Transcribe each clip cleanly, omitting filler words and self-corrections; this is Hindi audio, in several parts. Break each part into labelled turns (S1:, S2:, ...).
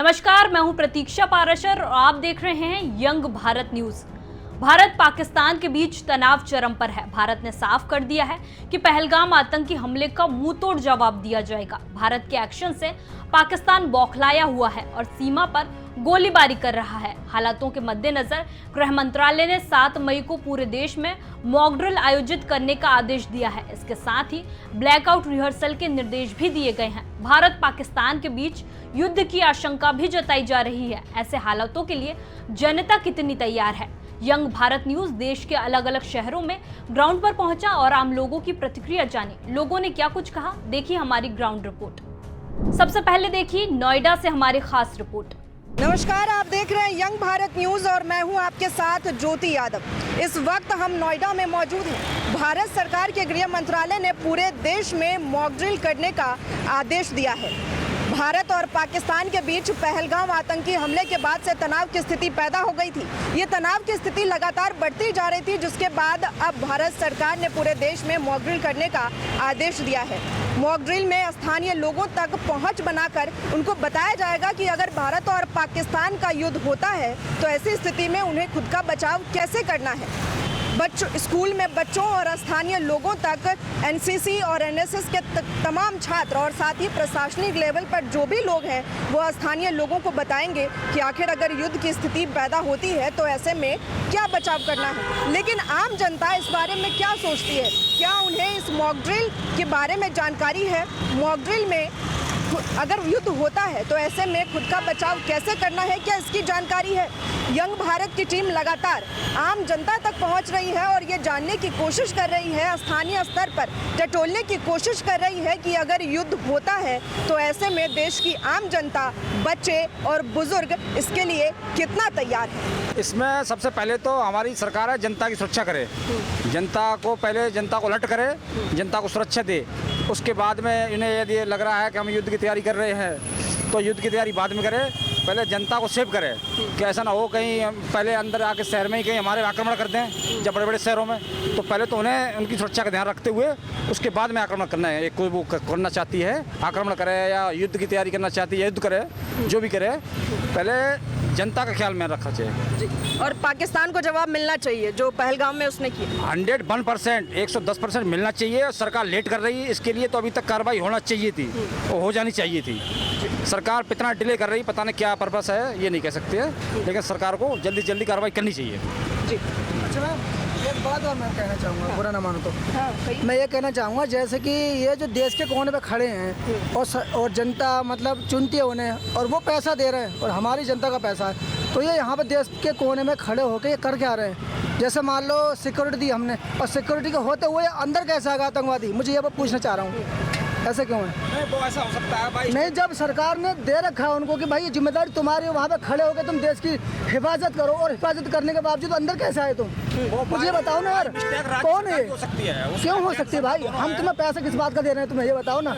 S1: नमस्कार, मैं हूं प्रतीक्षा पाराशर और आप देख रहे हैं यंग भारत न्यूज। भारत पाकिस्तान के बीच तनाव चरम पर है। भारत ने साफ कर दिया है कि पहलगाम आतंकी हमले का मुंहतोड़ जवाब दिया जाएगा। भारत के एक्शन से पाकिस्तान बौखलाया हुआ है और सीमा पर गोलीबारी कर रहा है। हालातों के मद्देनजर गृह मंत्रालय ने 7 मई को पूरे देश में मॉक ड्रिल आयोजित करने का आदेश दिया है। इसके साथ ही ब्लैकआउट रिहर्सल के निर्देश भी दिए गए हैं। भारत पाकिस्तान के बीच युद्ध की आशंका भी जताई जा रही है। ऐसे हालातों के लिए जनता कितनी तैयार है? यंग भारत न्यूज देश के अलग अलग शहरों में ग्राउंड पर पहुंचा और आम लोगों की प्रतिक्रिया जानी। लोगों ने क्या कुछ कहा, देखिए हमारी ग्राउंड रिपोर्ट। सबसे पहले देखिए नोएडा से हमारी खास रिपोर्ट।
S2: नमस्कार, आप देख रहे हैं यंग भारत न्यूज और मैं हूं आपके साथ ज्योति यादव। इस वक्त हम नोएडा में मौजूद हैं। भारत सरकार के गृह मंत्रालय ने पूरे देश में मॉक ड्रिल करने का आदेश दिया है। भारत और पाकिस्तान के बीच पहलगाम आतंकी हमले के बाद से तनाव की स्थिति पैदा हो गई थी। ये तनाव की स्थिति लगातार बढ़ती जा रही थी, जिसके बाद अब भारत सरकार ने पूरे देश में मॉक ड्रिल करने का आदेश दिया है। मॉक ड्रिल में स्थानीय लोगों तक पहुंच बनाकर उनको बताया जाएगा कि अगर भारत और पाकिस्तान का युद्ध होता है तो ऐसी स्थिति में उन्हें खुद का बचाव कैसे करना है। स्कूल में बच्चों और स्थानीय लोगों तक एनसीसी और एनएसएस के तमाम छात्र और साथ ही प्रशासनिक लेवल पर जो भी लोग हैं वो स्थानीय लोगों को बताएंगे कि आखिर अगर युद्ध की स्थिति पैदा होती है तो ऐसे में क्या बचाव करना है। लेकिन आम जनता इस बारे में क्या सोचती है? क्या उन्हें इस मॉक ड्रिल के बारे में जानकारी है? मॉक ड्रिल में अगर युद्ध होता है तो ऐसे में खुद का बचाव कैसे करना है, क्या इसकी जानकारी है? यंग भारत की टीम लगातार आम जनता तक पहुंच रही है और ये जानने की कोशिश कर रही है, स्थानीय स्तर पर टटोलने की कोशिश कर रही है कि अगर युद्ध होता है तो ऐसे में देश की आम जनता, बच्चे और बुजुर्ग इसके लिए कितना तैयार है।
S3: इसमें सबसे पहले तो हमारी सरकार है जनता की सुरक्षा करे, जनता को पहले जनता को अलर्ट करे, जनता को सुरक्षा दे। उसके बाद में इन्हें यदि लग रहा है कि हम युद्ध की तैयारी कर रहे हैं तो युद्ध की तैयारी बाद में करें, पहले जनता को सेव करें कि ऐसा ना हो कहीं पहले अंदर आके शहर में ही कहीं हमारे आक्रमण कर दें जब बड़े बड़े शहरों में। तो पहले तो उन्हें उनकी सुरक्षा का ध्यान रखते हुए उसके बाद में आक्रमण करना है। एक कोई वो करना चाहती है आक्रमण करे या युद्ध की तैयारी करना चाहती है, युद्ध करे, जो भी करे, पहले जनता का ख्याल में रखना चाहिए
S2: जी। और पाकिस्तान को जवाब मिलना चाहिए जो पहलगाम में उसने किया।
S3: 101%, 110% मिलना चाहिए। सरकार लेट कर रही है, इसके लिए तो अभी तक कार्रवाई होना चाहिए थी, वो हो जानी चाहिए थी। सरकार इतना डिले कर रही, पता नहीं क्या पर्पस है ये नहीं कह सकते हैं, लेकिन सरकार को जल्दी जल्दी कार्रवाई करनी चाहिए
S2: जी।
S4: अच्छा मैम, एक बात और मैं कहना चाहूँगा, बुरा ना मानो तो।
S2: मैं
S4: ये कहना चाहूँगा जैसे कि ये जो देश के कोने पे खड़े हैं और जनता मतलब चुनती है उन्हें और वो पैसा दे रहे हैं और हमारी जनता का पैसा है, तो ये यहाँ पे देश के कोने में खड़े होकर ये कर क्या रहे हैं? जैसे मान लो सिक्योरिटी दी हमने और सिक्योरिटी के होते हुए अंदर कैसे आ गया आतंकवादी, मुझे ये पूछना चाह रहा हूँ, ऐसे क्यों है?
S3: नहीं, वो ऐसा हो सकता है भाई।
S4: नहीं, जब सरकार ने दे रखा है उनको कि भाई ये जिम्मेदारी तुम्हारी है, वहाँ पे खड़े होकर तुम देश की हिफाजत करो और हिफाजत करने के बावजूद अंदर कैसे आए तुम? मुझे बताओ ना यार, कौन है? क्यों हो सकती है भाई? हम तुम्हें पैसा किस बात का दे रहे हैं, तुम्हें ये बताओ ना।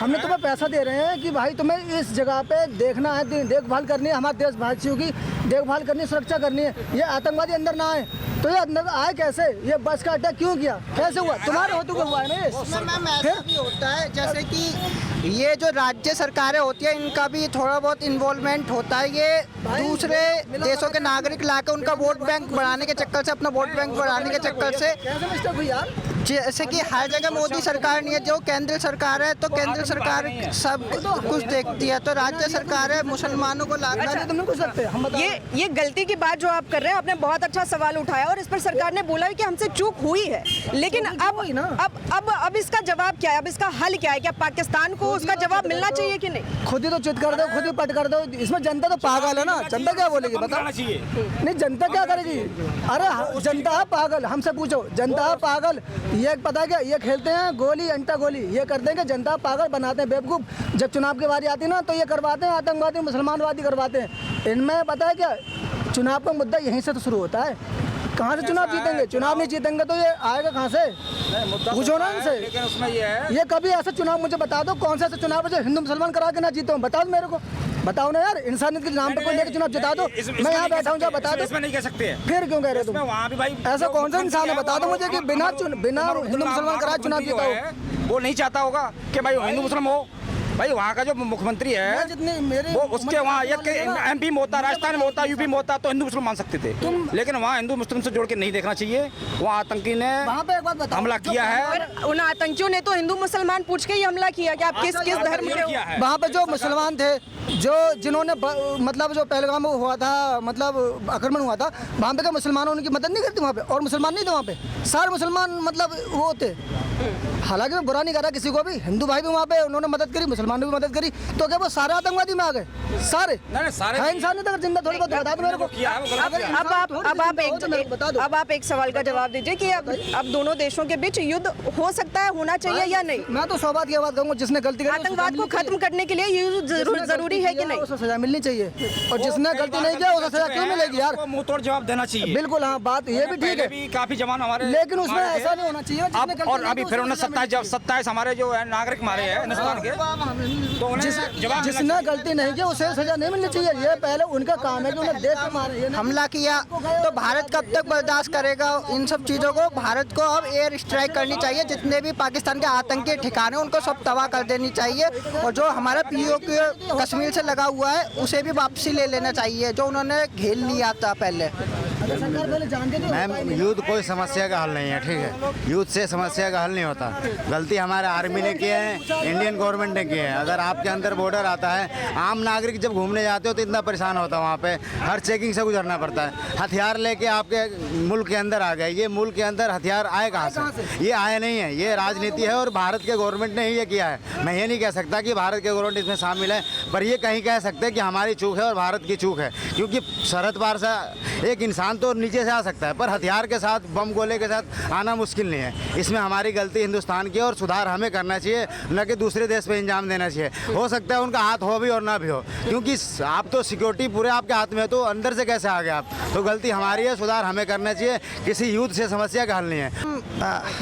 S4: हमने तुम्हें पैसा दे रहे हैं कि भाई तुम्हें इस जगह पे देखना है, देखभाल करनी है, हमारे देशवासियों की देखभाल करनी है, सुरक्षा करनी है। ये आतंकवादी अंदर ना आए तो ये अंदर आए कैसे? ये बस का अटैक क्यों किया, कैसे हुआ? तुम्हारे होते हुए हुआ है ना।
S5: मैम ऐसा भी होता है जैसे कि ये जो राज्य सरकारें होती है इनका भी थोड़ा बहुत इन्वॉल्वमेंट होता है। ये दूसरे देशों के नागरिक लाकर उनका वोट बैंक बढ़ाने के चक्कर से, अपना वोट बैंक बढ़ाने के चक्कर से, जैसे कि हर जगह मोदी सरकार नहीं है, जो केंद्र सरकार है तो केंद्र सरकार सब कुछ देखती है, तो राज्य सरकार है मुसलमानों को लाना।
S2: ये गलती की बात जो आप कर रहे हैं, आपने बहुत अच्छा सवाल उठाया और इस पर सरकार ने बोला है कि हमसे चूक हुई है, लेकिन अब इसका जवाब क्या है? अब इसका हल क्या है? क्या पाकिस्तान को उसका जवाब मिलना चाहिए कि नहीं?
S4: खुद ही तो चित कर दो, खुद ही पट कर दो। इसमें जनता तो पागल है ना, जनता क्या बोलेगी बताओ? नहीं, जनता क्या करेगी? अरे जनता है पागल, हमसे पूछो, जनता है पागल। ये पता है क्या, ये खेलते हैं गोली अंटा गोली, ये कर देंगे, जनता पागल बनाते हैं बेवकूफ़। जब चुनाव की बारी आती है ना तो ये करवाते हैं, आतंकवादी मुसलमानवादी करवाते हैं। इनमें पता है क्या, चुनाव का मुद्दा यहीं से तो शुरू होता है। कहाँ से चुनाव जीतेंगे? चुनाव नहीं जीतेंगे तो ये आएगा कहाँ से? पूछो ना इनसे।
S3: लेकिन उसमें ये है,
S4: ये कभी ऐसा चुनाव मुझे बता दो, कौन सा ऐसा चुनाव है जो हिंदू मुसलमान करा के ना जीते हो? बताओ मेरे को, बताओ ना यार। इंसानियत के नाम पर कोई लेके चुनाव जिता दो, मैं यहाँ बैठा हूँ, जब बता दो।
S3: इसमें नहीं कह सकते हैं।
S4: फिर क्यों कह रहे हो तुम?
S3: वहाँ भी भाई
S4: ऐसा कौन सा इंसान है बता दो मुझे कि बिना हिंदू मुसलमान कराए चुनाव जीता हो?
S3: वो नहीं चाहता होगा कि भाई हिंदू मुस्लिम हो, भाई वहाँ का जो मुख्यमंत्री है
S4: जितने मेरे
S3: वो उसके वहाँ MP में होता, राजस्थान में होता, UP में होता तो हिंदू मुस्लिम मान सकते थे, लेकिन वहाँ हिंदू मुस्लिम से जोड़ के नहीं देखना चाहिए। वहाँ आतंकी ने
S4: वहाँ पे एक बात बताओ,
S3: हमला किया है।
S2: और उन आतंकियों ने तो हिंदू मुसलमान पूछ के ही हमला किया कि आप किस धर्म के हो।
S4: वहाँ पे जो मुसलमान थे, जो जिन्होंने मतलब जो पहलगाम में हुआ था, मतलब आक्रमण हुआ था, वहाँ पे क्या मुसलमानों उनकी मदद नहीं करती वहाँ पे? और मुसलमान नहीं थे वहाँ पे, सारे मुसलमान मतलब वो थे। हालांकि मैं बुरा नहीं कर रहा किसी को भी, हिंदू भाई भी वहाँ पे उन्होंने मदद करी, मुसलमान ने भी मदद करी, तो क्या वो सारे आतंकवादी में आ गए? सारे है इंसानियत अगर जिंदा थोड़ी बहुत बता दो मेरे को।
S2: अब आप एक सवाल का जवाब दीजिए कि अब दोनों देशों के बीच युद्ध हो सकता है, होना चाहिए या नहीं?
S4: मैं तो 100 बात की बात कहूँगा, जिसने गलती करी
S2: आतंकवाद को खत्म करने के लिए युद्ध जरूरी है कि नहीं?
S4: उसे सजा मिलनी चाहिए, और जिसने गलती नहीं किया उसे सजा क्यों मिलेगी यार?
S3: मुंह तोड़ जवाब देना चाहिए।
S4: बिल्कुल, हाँ बात ये भी ठीक है,
S3: काफी जवान हमारे,
S4: लेकिन उसमें ऐसा नहीं होना चाहिए।
S3: और अभी फिर उन्हें 27 हमारे जो है नागरिक मारे हैं हिंदुस्तान के, तो उन्हें
S4: जिसने गलती नहीं की उसे सजा नहीं मिलनी चाहिए। ये पहले उनका काम है कि उन्हें देख के मारे।
S5: हमला किया तो भारत कब तक बर्दाश्त करेगा इन सब चीज़ों को? भारत को अब एयर स्ट्राइक करनी चाहिए, जितने भी पाकिस्तान के आतंकी ठिकाने उनको सब तबाह कर देनी चाहिए, और जो हमारा POK कश्मीर से लगा हुआ है उसे भी वापसी ले लेना चाहिए, जो उन्होंने घेर लिया था पहले।
S6: मैम, युद्ध कोई समस्या का हल नहीं है, ठीक है? युद्ध से समस्या का हल नहीं होता। गलती हमारे आर्मी ने की है, इंडियन गवर्नमेंट ने की है। अगर आपके अंदर बॉर्डर आता है, आम नागरिक जब घूमने जाते हो तो इतना परेशान होता है, वहाँ पे हर चेकिंग से गुजरना पड़ता है। हथियार लेके आपके मुल्क के अंदर आ गए, ये मुल्क के अंदर हथियार आए कहाँ से? ये आए नहीं है, ये राजनीति है और भारत के गवर्नमेंट ने ही ये किया है। मैं ये नहीं कह सकता कि भारत के गवर्नमेंट इसमें शामिल है, पर ये कहीं कह सकते हैं कि हमारी चूक है और भारत की चूक है, क्योंकि सरहद पार से एक इंसान तो नीचे से आ सकता है, पर हथियार के साथ, बम गोले के साथ आना मुश्किल नहीं है। इसमें हमारी गलती हिंदुस्तान की, और सुधार हमें करना चाहिए, न कि दूसरे देश पे इंजाम देना चाहिए। हो सकता है उनका हाथ हो भी और ना भी हो, क्योंकि आप तो सिक्योरिटी पूरे आपके हाथ में है, तो अंदर से कैसे आ गए आप? तो गलती हमारी है, सुधार हमें करना चाहिए। किसी युद्ध से समस्या का हल नहीं है।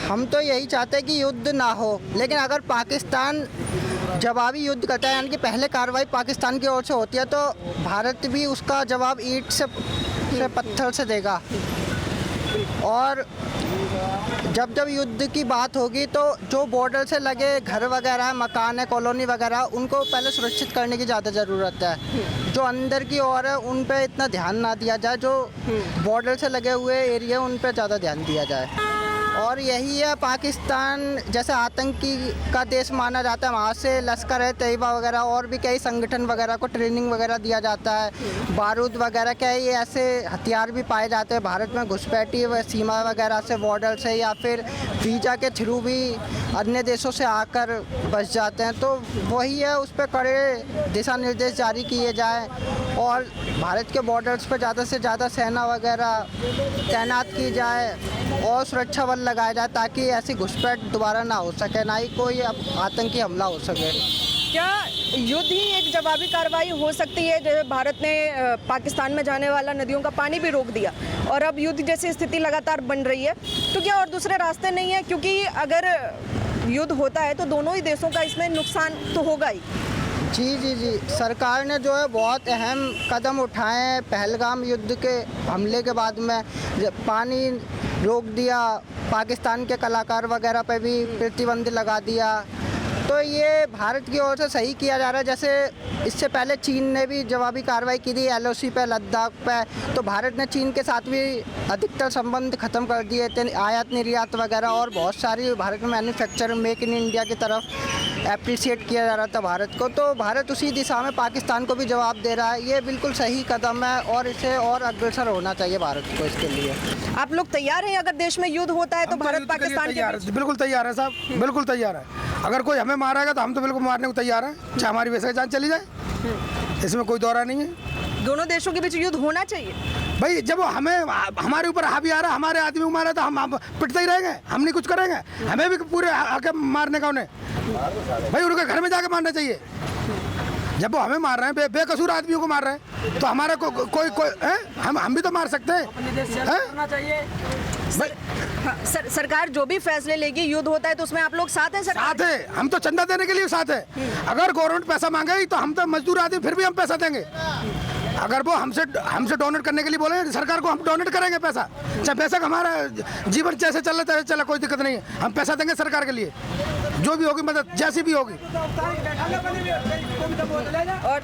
S5: हम तो यही चाहते हैं कि युद्ध ना हो, लेकिन अगर पाकिस्तान जवाबी युद्ध करता है, यानी कि पहले कार्रवाई पाकिस्तान की ओर से होती है, तो भारत भी उसका जवाब ईंट से पत्थर से देगा। और जब जब युद्ध की बात होगी तो जो बॉर्डर से लगे घर वगैरह, मकान है, कॉलोनी वगैरह, उनको पहले सुरक्षित करने की ज़्यादा ज़रूरत है। जो अंदर की ओर है उन पे इतना ध्यान ना दिया जाए, जो बॉर्डर से लगे हुए एरिया उन पे ज़्यादा ध्यान दिया जाए। और यही है, पाकिस्तान जैसे आतंकी का देश माना जाता है, वहाँ से लश्कर है तैयबा वगैरह और भी कई संगठन वगैरह को ट्रेनिंग वगैरह दिया जाता है, बारूद वगैरह कई ऐसे हथियार भी पाए जाते हैं। भारत में घुसपैठी सीमा वगैरह से, बॉर्डर से, या फिर वीज़ा के थ्रू भी अन्य देशों से आकर बस जाते हैं। तो वही है, उस पर कड़े दिशा निर्देश जारी किए जाए और भारत के बॉर्डर्स पर ज़्यादा से ज़्यादा सेना वगैरह तैनात की जाए और सुरक्षा बल लगाया जाए, ताकि ऐसी घुसपैठ दोबारा ना हो सके, ना ही कोई आतंकी हमला हो सके।
S2: क्या युद्ध ही एक जवाबी कार्रवाई हो सकती है? जैसे भारत ने पाकिस्तान में जाने वाला नदियों का पानी भी रोक दिया और अब युद्ध जैसी स्थिति लगातार बन रही है, तो क्या और दूसरे रास्ते नहीं है? क्योंकि अगर युद्ध होता है तो दोनों ही देशों का इसमें नुकसान तो होगा ही।
S5: जी, सरकार ने जो है बहुत अहम कदम उठाए हैं। पहलगाम युद्ध के हमले के बाद में पानी रोक दिया, पाकिस्तान के कलाकार वगैरह पे भी प्रतिबंध लगा दिया, तो ये भारत की ओर से सही किया जा रहा है। जैसे इससे पहले चीन ने भी जवाबी कार्रवाई की थी LOC पे, लद्दाख पे, तो भारत ने चीन के साथ भी अधिकतर संबंध ख़त्म कर दिए थे, आयात निर्यात वगैरह, और बहुत सारी भारत में मैन्युफैक्चर, मेक इन इंडिया की तरफ अप्रिशिएट किया जा रहा था भारत को। तो भारत उसी दिशा में पाकिस्तान को भी जवाब दे रहा है। ये बिल्कुल सही कदम है और इसे और अग्रसर होना चाहिए भारत को इसके लिए।
S2: आप लोग तैयार हैं अगर देश में युद्ध होता है तो भारत पाकिस्तान के बीच?
S7: बिल्कुल तैयार है साहब, बिल्कुल तैयार है। अगर कोई हमें मारेगा तो हम तो बिल्कुल मारने को तैयार हैं, चाहे हमारी वैसे जान चली जाए, इसमें कोई दौरा नहीं है।
S2: दोनों देशों के बीच युद्ध होना चाहिए
S7: भाई। जब हमें हमारे ऊपर हावी आ रहा है, हमारे आदमी को मारा तो हम पिटते ही रहेंगे, हम नहीं कुछ करेंगे? हमें भी पूरे आके मारने का उन्हें, भाई उनके घर में जाके मारना चाहिए। जब वो हमें मार रहे हैं, बेकसूर आदमियों को मार रहे हैं, तो हमारा कोई हम भी तो मार सकते हैं।
S2: सरकार जो भी फैसले लेगी, युद्ध होता है तो उसमें आप लोग साथ हैं?
S7: साथ है, हम तो चंदा देने के लिए साथ है। अगर गवर्नमेंट पैसा मांगे तो हम तो मजदूर आदमी, फिर भी हम पैसा देंगे। अगर वो हमसे डोनेट करने के लिए बोले सरकार को, हम डोनेट करेंगे पैसा, चाहे पैसा हमारा जीवन जैसे चल रहा है चला, कोई दिक्कत नहीं है, हम पैसा देंगे सरकार के लिए। जो भी होगी मदद जैसी भी होगी।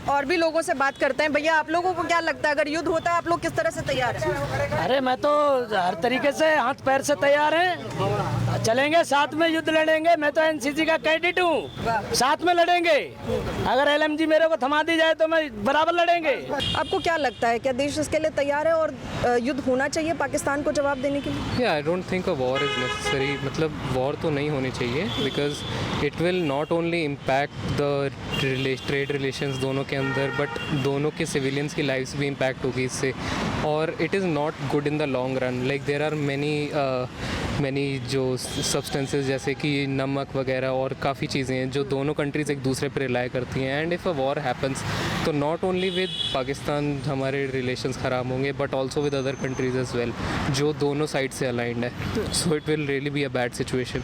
S2: और भी लोगों से बात करते हैं। भैया, आप लोगों को क्या लगता है, अगर युद्ध होता है आप लोग किस तरह से तैयार हैं?
S8: अरे मैं तो हर तरीके से हाथ पैर से तैयार हैं, चलेंगे साथ में युद्ध लड़ेंगे। मैं तो एनसीसी का कैडेट हूँ, साथ में लड़ेंगे। अगर एलएमजी मेरे को थमा दी जाए तो मैं बराबर लड़ेंगे।
S2: आपको क्या लगता है, क्या देश इसके लिए तैयार है और युद्ध होना चाहिए पाकिस्तान को जवाब देने के लिए?
S9: I don't think a war is necessary. मतलब वॉर तो नहीं होनी चाहिए, because it will not only impact the trade relations दोनों के अंदर, बट दोनों के सिविलियंस की लाइफ्स भी इम्पैक्ट होगी इससे। और it is not good in the long run. Like there are many जो सब्सटेंसेस जैसे कि नमक वगैरह और काफ़ी चीज़ें हैं जो दोनों कंट्रीज़ एक दूसरे पर रिलाई करती हैं। And if a war happens तो नॉट ओनली विद पाकिस्तान हमारे रिलेशंस ख़राब होंगे, but also with other countries as well जो दोनों साइड से अलाइंड है। So it will really be a bad situation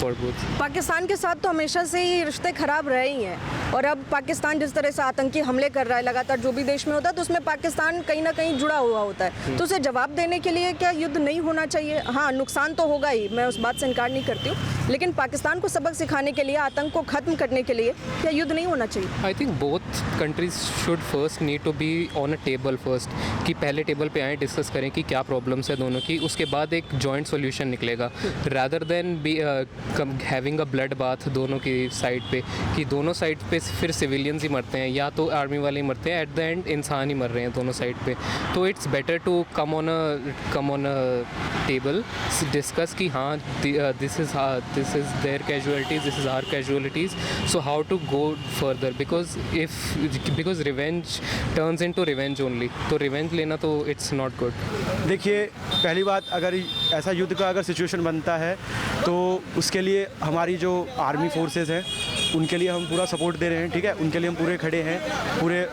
S9: for both.
S2: Pakistan के साथ तो हमेशा से ही रिश्ते खराब रहे ही हैं, और अब पाकिस्तान जिस तरह से आतंकी हमले कर रहा है लगातार, जो भी देश में होता है तो उसमें पाकिस्तान कहीं ना कहीं जुड़ा हुआ होता है। तो उसे जवाब देने के लिए क्या युद्ध नहीं होना चाहिए? हाँ, नुकसान तो होगा ही, मैं उस बात से इनकार नहीं करती हूँ, लेकिन पाकिस्तान को सबक सिखाने के लिए, आतंक को खत्म करने के लिए क्या युद्ध नहीं होना चाहिए?
S9: I think both countries should first need to be on a table first, कि पहले टेबल पे आए, डिस्कस करें कि क्या प्रॉब्लम्स है दोनों की, उसके बाद एक जॉइंट सॉल्यूशन निकलेगा, rather than be having a blood bath दोनों की साइड पे, कि दोनों साइड पे फिर सिविलियंस ही मरते हैं या तो आर्मी वाले ही मरते हैं, एट द एंड इंसान ही मर रहे हैं दोनों साइड पे। तो it's better to come on a table, discuss कि हाँ this is their casualties, this is our casualties, so how to go further, because revenge turns into revenge only, तो रिवेंज लेना तो इट्स नॉट गुड।
S10: देखिए, पहली बात, अगर ऐसा युद्ध का अगर सिचुएशन बनता है तो उसके लिए हमारी जो आर्मी फोर्सेस हैं उनके लिए हम पूरा सपोर्ट दे रहे हैं, ठीक है, उनके लिए हम पूरे खड़े हैं, पूरे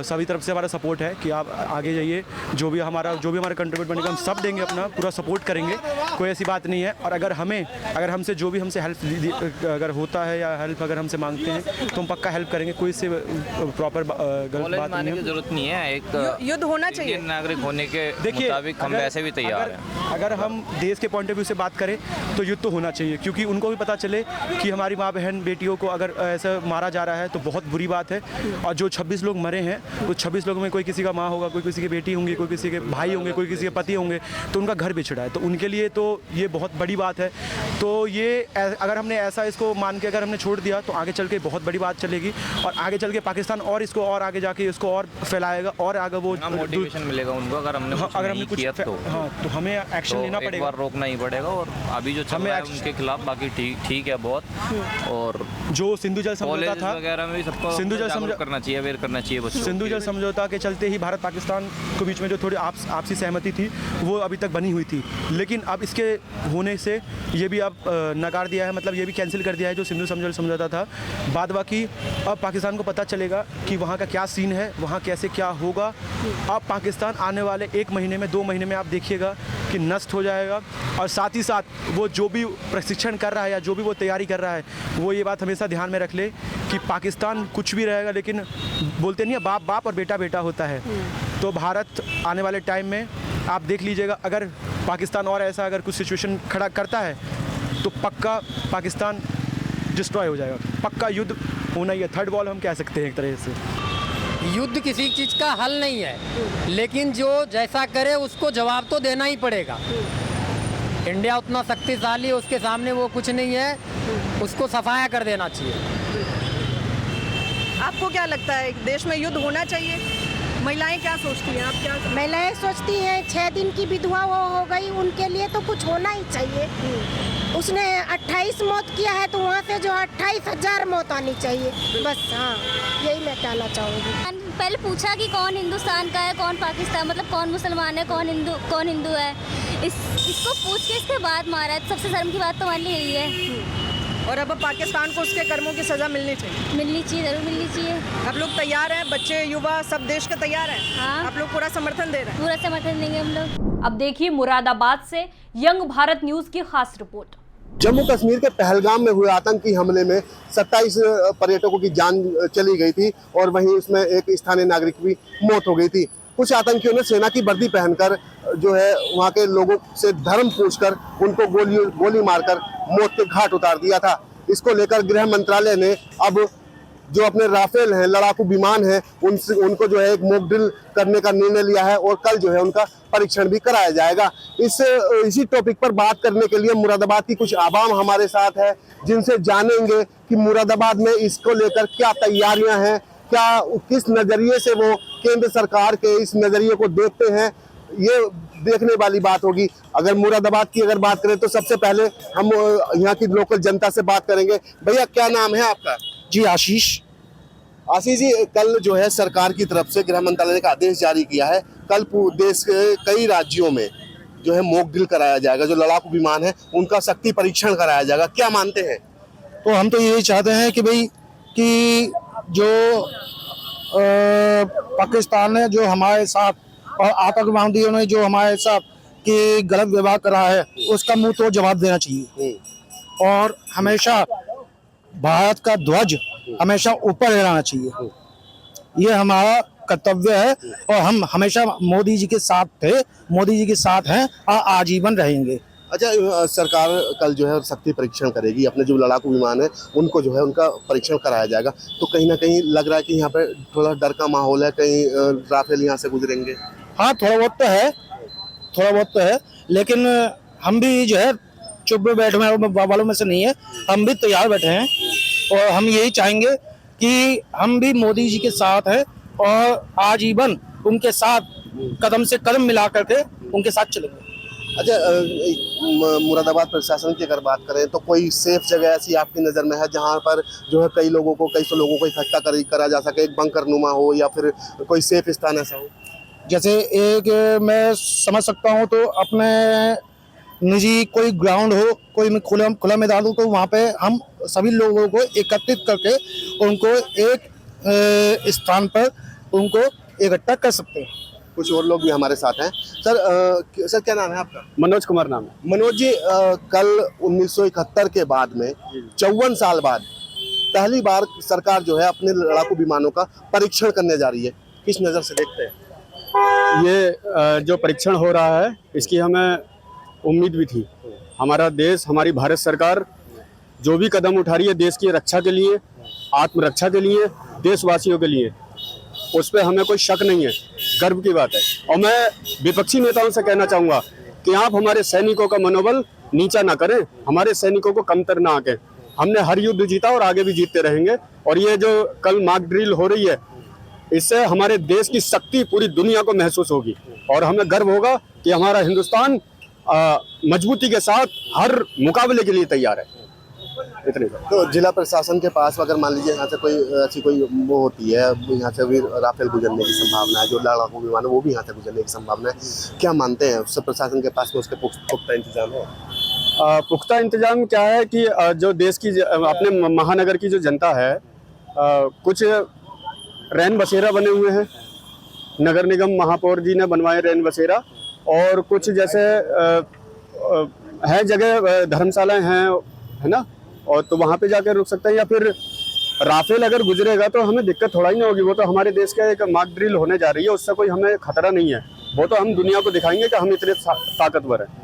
S10: सभी तरफ से हमारा सपोर्ट है कि आप आगे जाइए, जो भी हमारा कंट्रीब्यूट बनेगा हम सब देंगे, अपना पूरा सपोर्ट करेंगे, कोई ऐसी बात नहीं है। और अगर हमसे जो भी हमसे हेल्प अगर होता है या हेल्प अगर हमसे मांगते हैं तो हम पक्का हेल्प करेंगे, कोई इससे प्रॉपर गलत बात नहीं है।
S11: जरूरत नहीं है, एक
S2: युद्ध होना चाहिए,
S11: नागरिक होने के मुताबिक हम वैसे भी तैयार हैं।
S10: अगर हम देश के पॉइंट ऑफ व्यू से बात करें तो युद्ध तो होना चाहिए, क्योंकि उनको भी पता चले कि हमारी माँ बहन बेटियों को अगर ऐसा मारा जा रहा है तो बहुत बुरी बात है। और जो 26 लोग मरे हैं, उस 26 लोगों में कोई किसी का माँ होगा, कोई किसी की बेटी होंगी, कोई किसी के भाई होंगे, कोई किसी के पति होंगे, तो उनका घर बिछड़ा है, तो उनके लिए तो ये बहुत बड़ी बात है। तो ये अगर हमने ऐसा इसको मान के अगर हमने छोड़ दिया तो आगे चल के बहुत बड़ी बात चलेगी, और आगे चल के पाकिस्तान और इसको और आगे जाके इसको और फैलाएगा, और आगे वो
S11: मोटिवेशन मिलेगा उनको। अगर हमने कुछ किया
S10: तो हमें एक्शन लेना पड़ेगा,
S11: एक बार रोकना ही पड़ेगा। और अभी जो चल रहा है उनके खिलाफ, बाकी ठीक है बहुत। और
S10: जो सिंधु जल समझौता था
S11: वगैरह में भी सबको
S10: सिंधु जल समझौता
S11: करना चाहिए, अवेयर करना चाहिए बच्चों।
S10: सिंधु जल समझौता के चलते ही भारत पाकिस्तान के बीच में जो थोड़ी आपसी सहमति थी वो अभी तक बनी हुई थी, लेकिन अब इसके होने से ये भी अब नकार दिया है, मतलब ये भी कैंसिल कर दिया है जो सिंधु जल समझौता था। बाद बाकी अब पाकिस्तान को पता चलेगा कि वहाँ का क्या सीन है, वहाँ कैसे क्या होगा। अब पाकिस्तान आने वाले 1 महीने में 2 महीने में आप देखिएगा कि नष्ट हो जाएगा। और साथ ही साथ वो जो भी प्रशिक्षण कर रहा है या जो भी वो तैयारी कर रहा है, वो ये बात हमेशा ध्यान में रख ले कि पाकिस्तान कुछ भी रहेगा, लेकिन बोलते नहीं है बाप बाप और बेटा बेटा होता है। तो भारत आने वाले टाइम में आप देख लीजिएगा, अगर पाकिस्तान और ऐसा अगर कुछ सिचुएशन खड़ा करता है तो पक्का पाकिस्तान डिस्ट्रॉय हो जाएगा, पक्का युद्ध होना ही है। थर्ड वॉर हम कह सकते हैं एक तरह से।
S8: युद्ध किसी चीज़ का हल नहीं है, लेकिन जो जैसा करे उसको जवाब तो देना ही पड़ेगा। इंडिया उतना शक्तिशाली है, उसके सामने वो कुछ नहीं है, उसको सफाया कर देना चाहिए।
S2: आपको क्या लगता है, देश में युद्ध होना चाहिए? महिलाएं क्या सोचती हैं, आप क्या?
S12: महिलाएं सोचती हैं 6 दिन की विधवा वो हो गई, उनके लिए तो कुछ होना ही चाहिए। उसने 28 मौत किया है तो वहाँ से जो 28,000 मौत आनी चाहिए, बस। हाँ, यही मैं कहना चाहूँगी।
S13: पहले पूछा कि कौन हिंदुस्तान का है, कौन पाकिस्तान, मतलब कौन मुसलमान है, कौन हिंदू है, इसको पूछ के इसके बाद मारा है। सबसे शर्म की बात तो हमारे लिए यही है।
S2: और अब पाकिस्तान को उसके कर्मों की सज़ा मिलनी चाहिए,
S13: ज़रूर मिलनी चाहिए।
S2: आप लोग तैयार हैं, बच्चे युवा सब देश के तैयार हैं?
S13: हाँ,
S2: आप लोग पूरा समर्थन दे रहे हैं?
S13: पूरा समर्थन देंगे हम लोग।
S1: अब देखिए मुरादाबाद से यंग भारत न्यूज की खास रिपोर्ट।
S14: जम्मू कश्मीर के पहलगाम में हुए आतंकी हमले में 27 पर्यटकों की जान चली गई थी, और वहीं उसमें एक स्थानीय नागरिक की मौत हो गई थी। कुछ आतंकियों ने सेना की वर्दी पहनकर जो है वहां के लोगों से धर्म पूछकर उनको गोली मारकर मौत के घाट उतार दिया था। इसको लेकर गृह मंत्रालय ने अब जो अपने राफेल हैं, लड़ाकू विमान हैं, उनको जो है एक मॉक ड्रिल करने का निर्णय लिया है और कल जो है उनका परीक्षण भी कराया जाएगा। इसी टॉपिक पर बात करने के लिए मुरादाबाद की कुछ आवाम हमारे साथ है, जिनसे जानेंगे कि मुरादाबाद में इसको लेकर क्या तैयारियां हैं, क्या किस नजरिए से वो केंद्र सरकार के इस नजरिए को देखते हैं, ये देखने वाली बात होगी। अगर मुरादाबाद की अगर बात करें तो सबसे पहले हम यहाँ की लोकल जनता से बात करेंगे। भैया क्या नाम है आपका?
S7: जी आशीष
S14: जी, कल जो है सरकार की तरफ से गृह मंत्रालय ने एक आदेश जारी किया है, कल देश के कई राज्यों में जो है मॉक ड्रिल कराया जाएगा, जो लड़ाकू विमान है उनका शक्ति परीक्षण कराया जाएगा, क्या मानते हैं?
S7: तो हम तो यही चाहते हैं कि भाई कि जो पाकिस्तान ने जो हमारे साथ और आतंकवादियों ने जो हमारे साथ कि गलत व्यवहार करा है उसका मुंह तोड़ जवाब देना चाहिए और हमेशा भारत का ध्वज हमेशा ऊपर रहना चाहिए। ये हमारा कर्तव्य है और हम हमेशा मोदी जी के साथ थे, मोदी जी के साथ हैं और आजीवन रहेंगे।
S14: अच्छा, सरकार कल जो है शक्ति परीक्षण करेगी, अपने जो लड़ाकू विमान है उनको जो है उनका परीक्षण कराया जाएगा, तो कहीं ना कहीं लग रहा है कि यहाँ पे थोड़ा डर का माहौल है, कहीं राफेल यहाँ से गुजरेंगे।
S7: हाँ, थोड़ा बहुत तो है, लेकिन हम भी जो है चुप बैठे वालों में से नहीं है, हम भी तैयार बैठे हैं और हम यही चाहेंगे कि हम भी मोदी जी के साथ हैं और आजीवन उनके साथ कदम से कदम मिला करके उनके साथ चलेंगे।
S14: अच्छा, मुरादाबाद प्रशासन की अगर बात करें तो कोई सेफ जगह ऐसी आपकी नज़र में है जहां पर जो है कई सौ लोगों को इकट्ठा करा जा सके, एक बंकर नुमा हो या फिर कोई सेफ स्थान ऐसा हो?
S7: जैसे एक मैं समझ सकता हूँ तो अपने निजी कोई ग्राउंड हो, कोई खुला मैदान हो, तो वहाँ पे हम सभी लोगों को एकत्रित करके उनको एक स्थान पर उनको इकट्ठा कर सकते हैं।
S14: कुछ और लोग भी हमारे साथ हैं। सर क्या नाम है आपका?
S15: मनोज कुमार नाम है।
S14: मनोज जी, कल 1971 के बाद में 54 साल बाद पहली बार सरकार जो है अपने लड़ाकू विमानों का परीक्षण करने जा रही है, किस नज़र से देखते हैं?
S15: ये जो परीक्षण हो रहा है इसकी हमें उम्मीद भी थी। हमारा देश, हमारी भारत सरकार जो भी कदम उठा रही है देश की रक्षा के लिए, आत्मरक्षा के लिए, देशवासियों के लिए, उस पर हमें कोई शक नहीं है, गर्व की बात है। और मैं विपक्षी नेताओं से कहना चाहूँगा कि आप हमारे सैनिकों का मनोबल नीचा ना करें, हमारे सैनिकों को कमतर ना आके। हमने हर युद्ध जीता और आगे भी जीतते रहेंगे, और ये जो कल मॉक ड्रिल हो रही है इससे हमारे देश की शक्ति पूरी दुनिया को महसूस होगी और हमें गर्व होगा कि हमारा हिंदुस्तान मजबूती के साथ हर मुकाबले के लिए तैयार है। इतने
S14: तो जिला प्रशासन के पास अगर मान लीजिए यहाँ से कोई ऐसी कोई वो होती है, यहाँ से भी राफेल गुजरने की संभावना है, जो लड़ाकू विमान है वो भी यहाँ से गुजरने की संभावना है, क्या मानते हैं उससे प्रशासन के पास में उसके पुख्ता इंतजाम है?
S15: पुख्ता इंतजाम क्या है कि जो देश की अपने महानगर की जो जनता है, कुछ रैन बसेरा बने हुए हैं, नगर निगम महापौर जी ने बनवाए रैन बसेरा, और कुछ जैसे है जगह धर्मशालाएं हैं, है ना, और तो वहाँ पे जाकर रुक सकते हैं, या फिर राफेल अगर गुजरेगा तो हमें दिक्कत थोड़ा ही नहीं होगी। वो तो हमारे देश का एक मॉक ड्रिल होने जा रही है, उससे कोई हमें खतरा नहीं है। वो तो हम दुनिया को दिखाएंगे कि हम इतने ताकतवर हैं।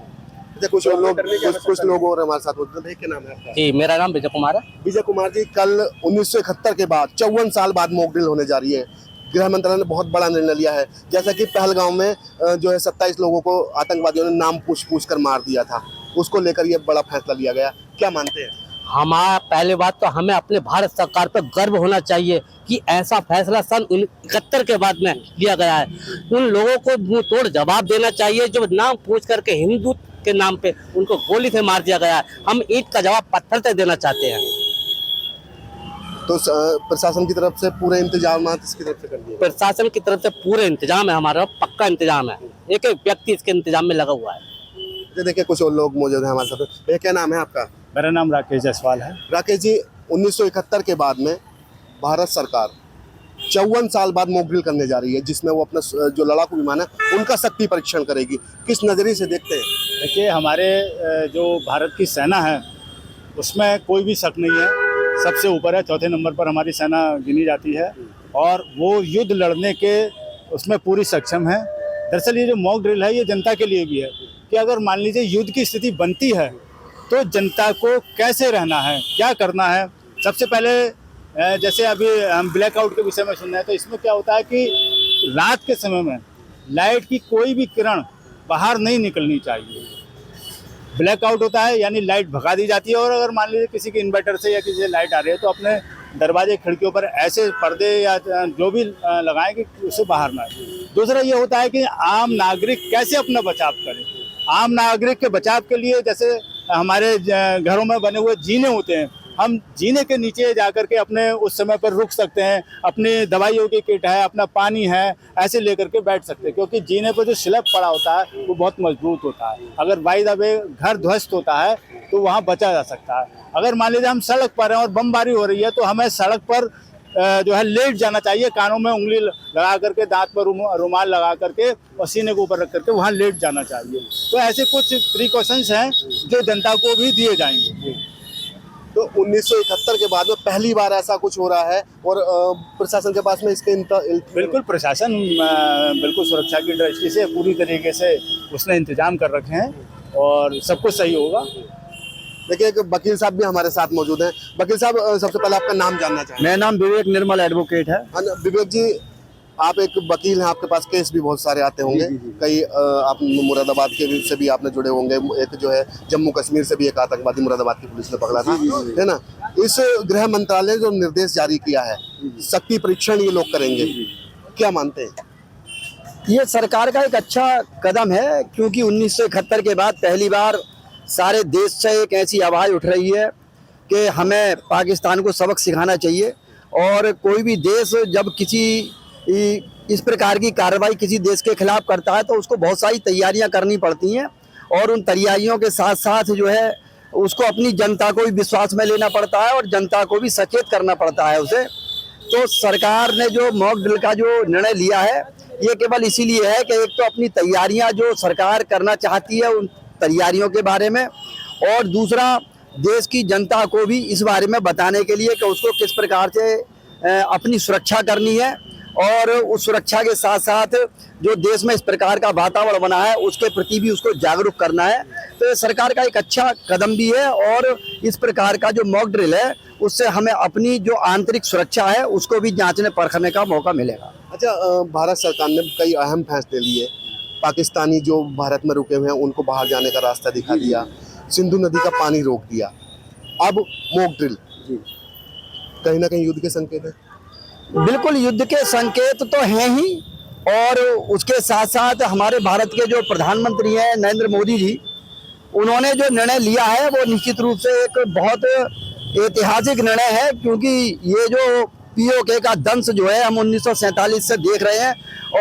S14: कुछ लोग और हमारे साथ होते हैं। क्या नाम है आपका?
S16: जी, मेरा नाम विजय कुमार है।
S14: विजय कुमार जी, कल 1971 के बाद 54 साल बाद मॉक ड्रिल होने जा रही है। गृह मंत्रालय ने बहुत बड़ा निर्णय लिया है, जैसा कि पहलगाम में जो है 27 लोगों को आतंकवादियों ने नाम पूछ कर मार दिया था, उसको लेकर ये बड़ा फैसला लिया गया, क्या मानते हैं?
S16: हमारा पहले बात तो हमें अपने भारत सरकार पर गर्व होना चाहिए कि ऐसा फैसला सन 71 के बाद में लिया गया है। उन लोगों को मुंह तोड़ जवाब देना चाहिए जो नाम पूछ करके हिंदू के नाम पे उनको गोली से मार दिया गया है। हम ईंट का जवाब पत्थर से देना चाहते हैं।
S14: तो प्रशासन की तरफ से पूरे इंतजाम इसकी तरफ से कर दिए?
S16: प्रशासन की तरफ से पूरे इंतजाम है, हमारा पक्का इंतजाम है, एक एक व्यक्ति इसके इंतजाम में लगा हुआ है।
S14: देखिए कुछ और लोग मौजूद हैं हमारे साथ। भैया क्या नाम है आपका?
S17: मेरा नाम राकेश जायसवाल है।
S14: राकेश जी, 1971 के बाद में भारत सरकार 54 साल बाद मॉक ड्रिल करने जा रही है, जिसमें वो अपना जो लड़ाकू विमान है उनका शक्ति परीक्षण करेगी, किस नज़रिए से देखते हैं?
S17: देखिए, हमारे जो भारत की सेना है उसमें कोई भी शक नहीं है, सबसे ऊपर है, चौथे नंबर पर हमारी सेना गिनी जाती है और वो युद्ध लड़ने के उसमें पूरी सक्षम है। दरअसल ये जो मॉक ड्रिल है ये जनता के लिए भी है कि अगर मान लीजिए युद्ध की स्थिति बनती है तो जनता को कैसे रहना है, क्या करना है। सबसे पहले जैसे अभी हम ब्लैकआउट के विषय में सुन रहे हैं, तो इसमें क्या होता है कि रात के समय में लाइट की कोई भी किरण बाहर नहीं निकलनी चाहिए। ब्लैकआउट होता है यानी लाइट भगा दी जाती है, और अगर मान लीजिए किसी के इन्वर्टर से या किसी से लाइट आ रही है तो अपने दरवाजे खिड़कियों पर ऐसे पर्दे या जो भी लगाएं कि उससे बाहर ना आए। दूसरा ये होता है कि आम नागरिक कैसे अपना बचाव करे। आम नागरिक के बचाव के लिए जैसे हमारे घरों में बने हुए जीने होते हैं, हम जीने के नीचे जाकर के अपने उस समय पर रुक सकते हैं, अपनी दवाइयों की किट है, अपना पानी है, ऐसे लेकर के बैठ सकते हैं, क्योंकि जीने पर जो स्लैब पड़ा होता है वो बहुत मजबूत होता है। अगर बाई द वे घर ध्वस्त होता है तो वहाँ बचा जा सकता है। अगर मान लीजिए हम सड़क पर हैं और बमबारी हो रही है तो हमें सड़क पर जो है लेट जाना चाहिए, कानों में उंगली लगा करके, दांत पर रुमाल लगा करके और सीने के ऊपर रख करके वहाँ लेट जाना चाहिए। तो ऐसे कुछ प्रिकॉशंस हैं जो जनता को भी दिए जाएंगे।
S14: तो 1971 के बाद में पहली बार ऐसा कुछ हो रहा है, और प्रशासन के पास में इसके
S17: बिल्कुल प्रशासन बिल्कुल सुरक्षा की दृष्टि से पूरी तरीके से उसने इंतजाम कर रखे हैं और सब कुछ सही होगा।
S14: देखिए, एक वकील साहब भी हमारे साथ मौजूद हैं। वकील साहब, सबसे पहले आपका नाम जानना चाहेंगे।
S15: मेरा नाम विवेक निर्मल एडवोकेट है।
S14: विवेक जी, आप एक वकील हैं, आपके पास केस भी बहुत सारे आते होंगे। कई आप मुरादाबाद के से भी आपने जुड़े होंगे, एक जो है जम्मू कश्मीर से भी एक आतंकवादी मुरादाबाद की पुलिस ने पकड़ा था, है ना। इस गृह मंत्रालय ने जो निर्देश जारी किया है, शक्ति परीक्षण ये लोग करेंगे, क्या मानते हैं?
S4: ये सरकार का एक अच्छा कदम है, क्योंकि 1971 के बाद पहली बार सारे देश से एक ऐसी आवाज़ उठ रही है कि हमें पाकिस्तान को सबक सिखाना चाहिए। और कोई भी देश जब किसी इस प्रकार की कार्रवाई किसी देश के खिलाफ करता है तो उसको बहुत सारी तैयारियां करनी पड़ती हैं, और उन तैयारियों के साथ साथ जो है उसको अपनी जनता को भी विश्वास में लेना पड़ता है और जनता को भी सचेत करना पड़ता है उसे। तो सरकार ने जो मॉक ड्रिल का जो निर्णय लिया है, ये केवल इसीलिए है कि एक तो अपनी तैयारियां जो सरकार करना चाहती है उन तैयारियों के बारे में, और दूसरा देश की जनता को भी इस बारे में बताने के लिए कि उसको किस प्रकार से अपनी सुरक्षा करनी है, और उस सुरक्षा के साथ साथ जो देश में इस प्रकार का वातावरण बना है उसके प्रति भी उसको जागरूक करना है। तो ये सरकार का एक अच्छा कदम भी है, और इस प्रकार का जो मॉक ड्रिल है उससे हमें अपनी जो आंतरिक सुरक्षा है उसको भी जांचने परखने का मौका मिलेगा।
S14: अच्छा, भारत सरकार ने कई अहम फैसले लिए। पाकिस्तानी जो भारत में रुके हुए हैं उनको बाहर जाने का रास्ता दिखा दिया, सिंधु नदी का पानी रोक दिया, अब मॉक ड्रिल कहीं ना कहीं युद्ध के संकेत है।
S4: बिल्कुल युद्ध के संकेत तो हैं ही, और उसके साथ साथ हमारे भारत के जो प्रधानमंत्री हैं नरेंद्र मोदी जी, उन्होंने जो निर्णय लिया है वो निश्चित रूप से एक बहुत ऐतिहासिक निर्णय है, क्योंकि ये जो पीओके का दंश जो है हम 1947 से देख रहे हैं,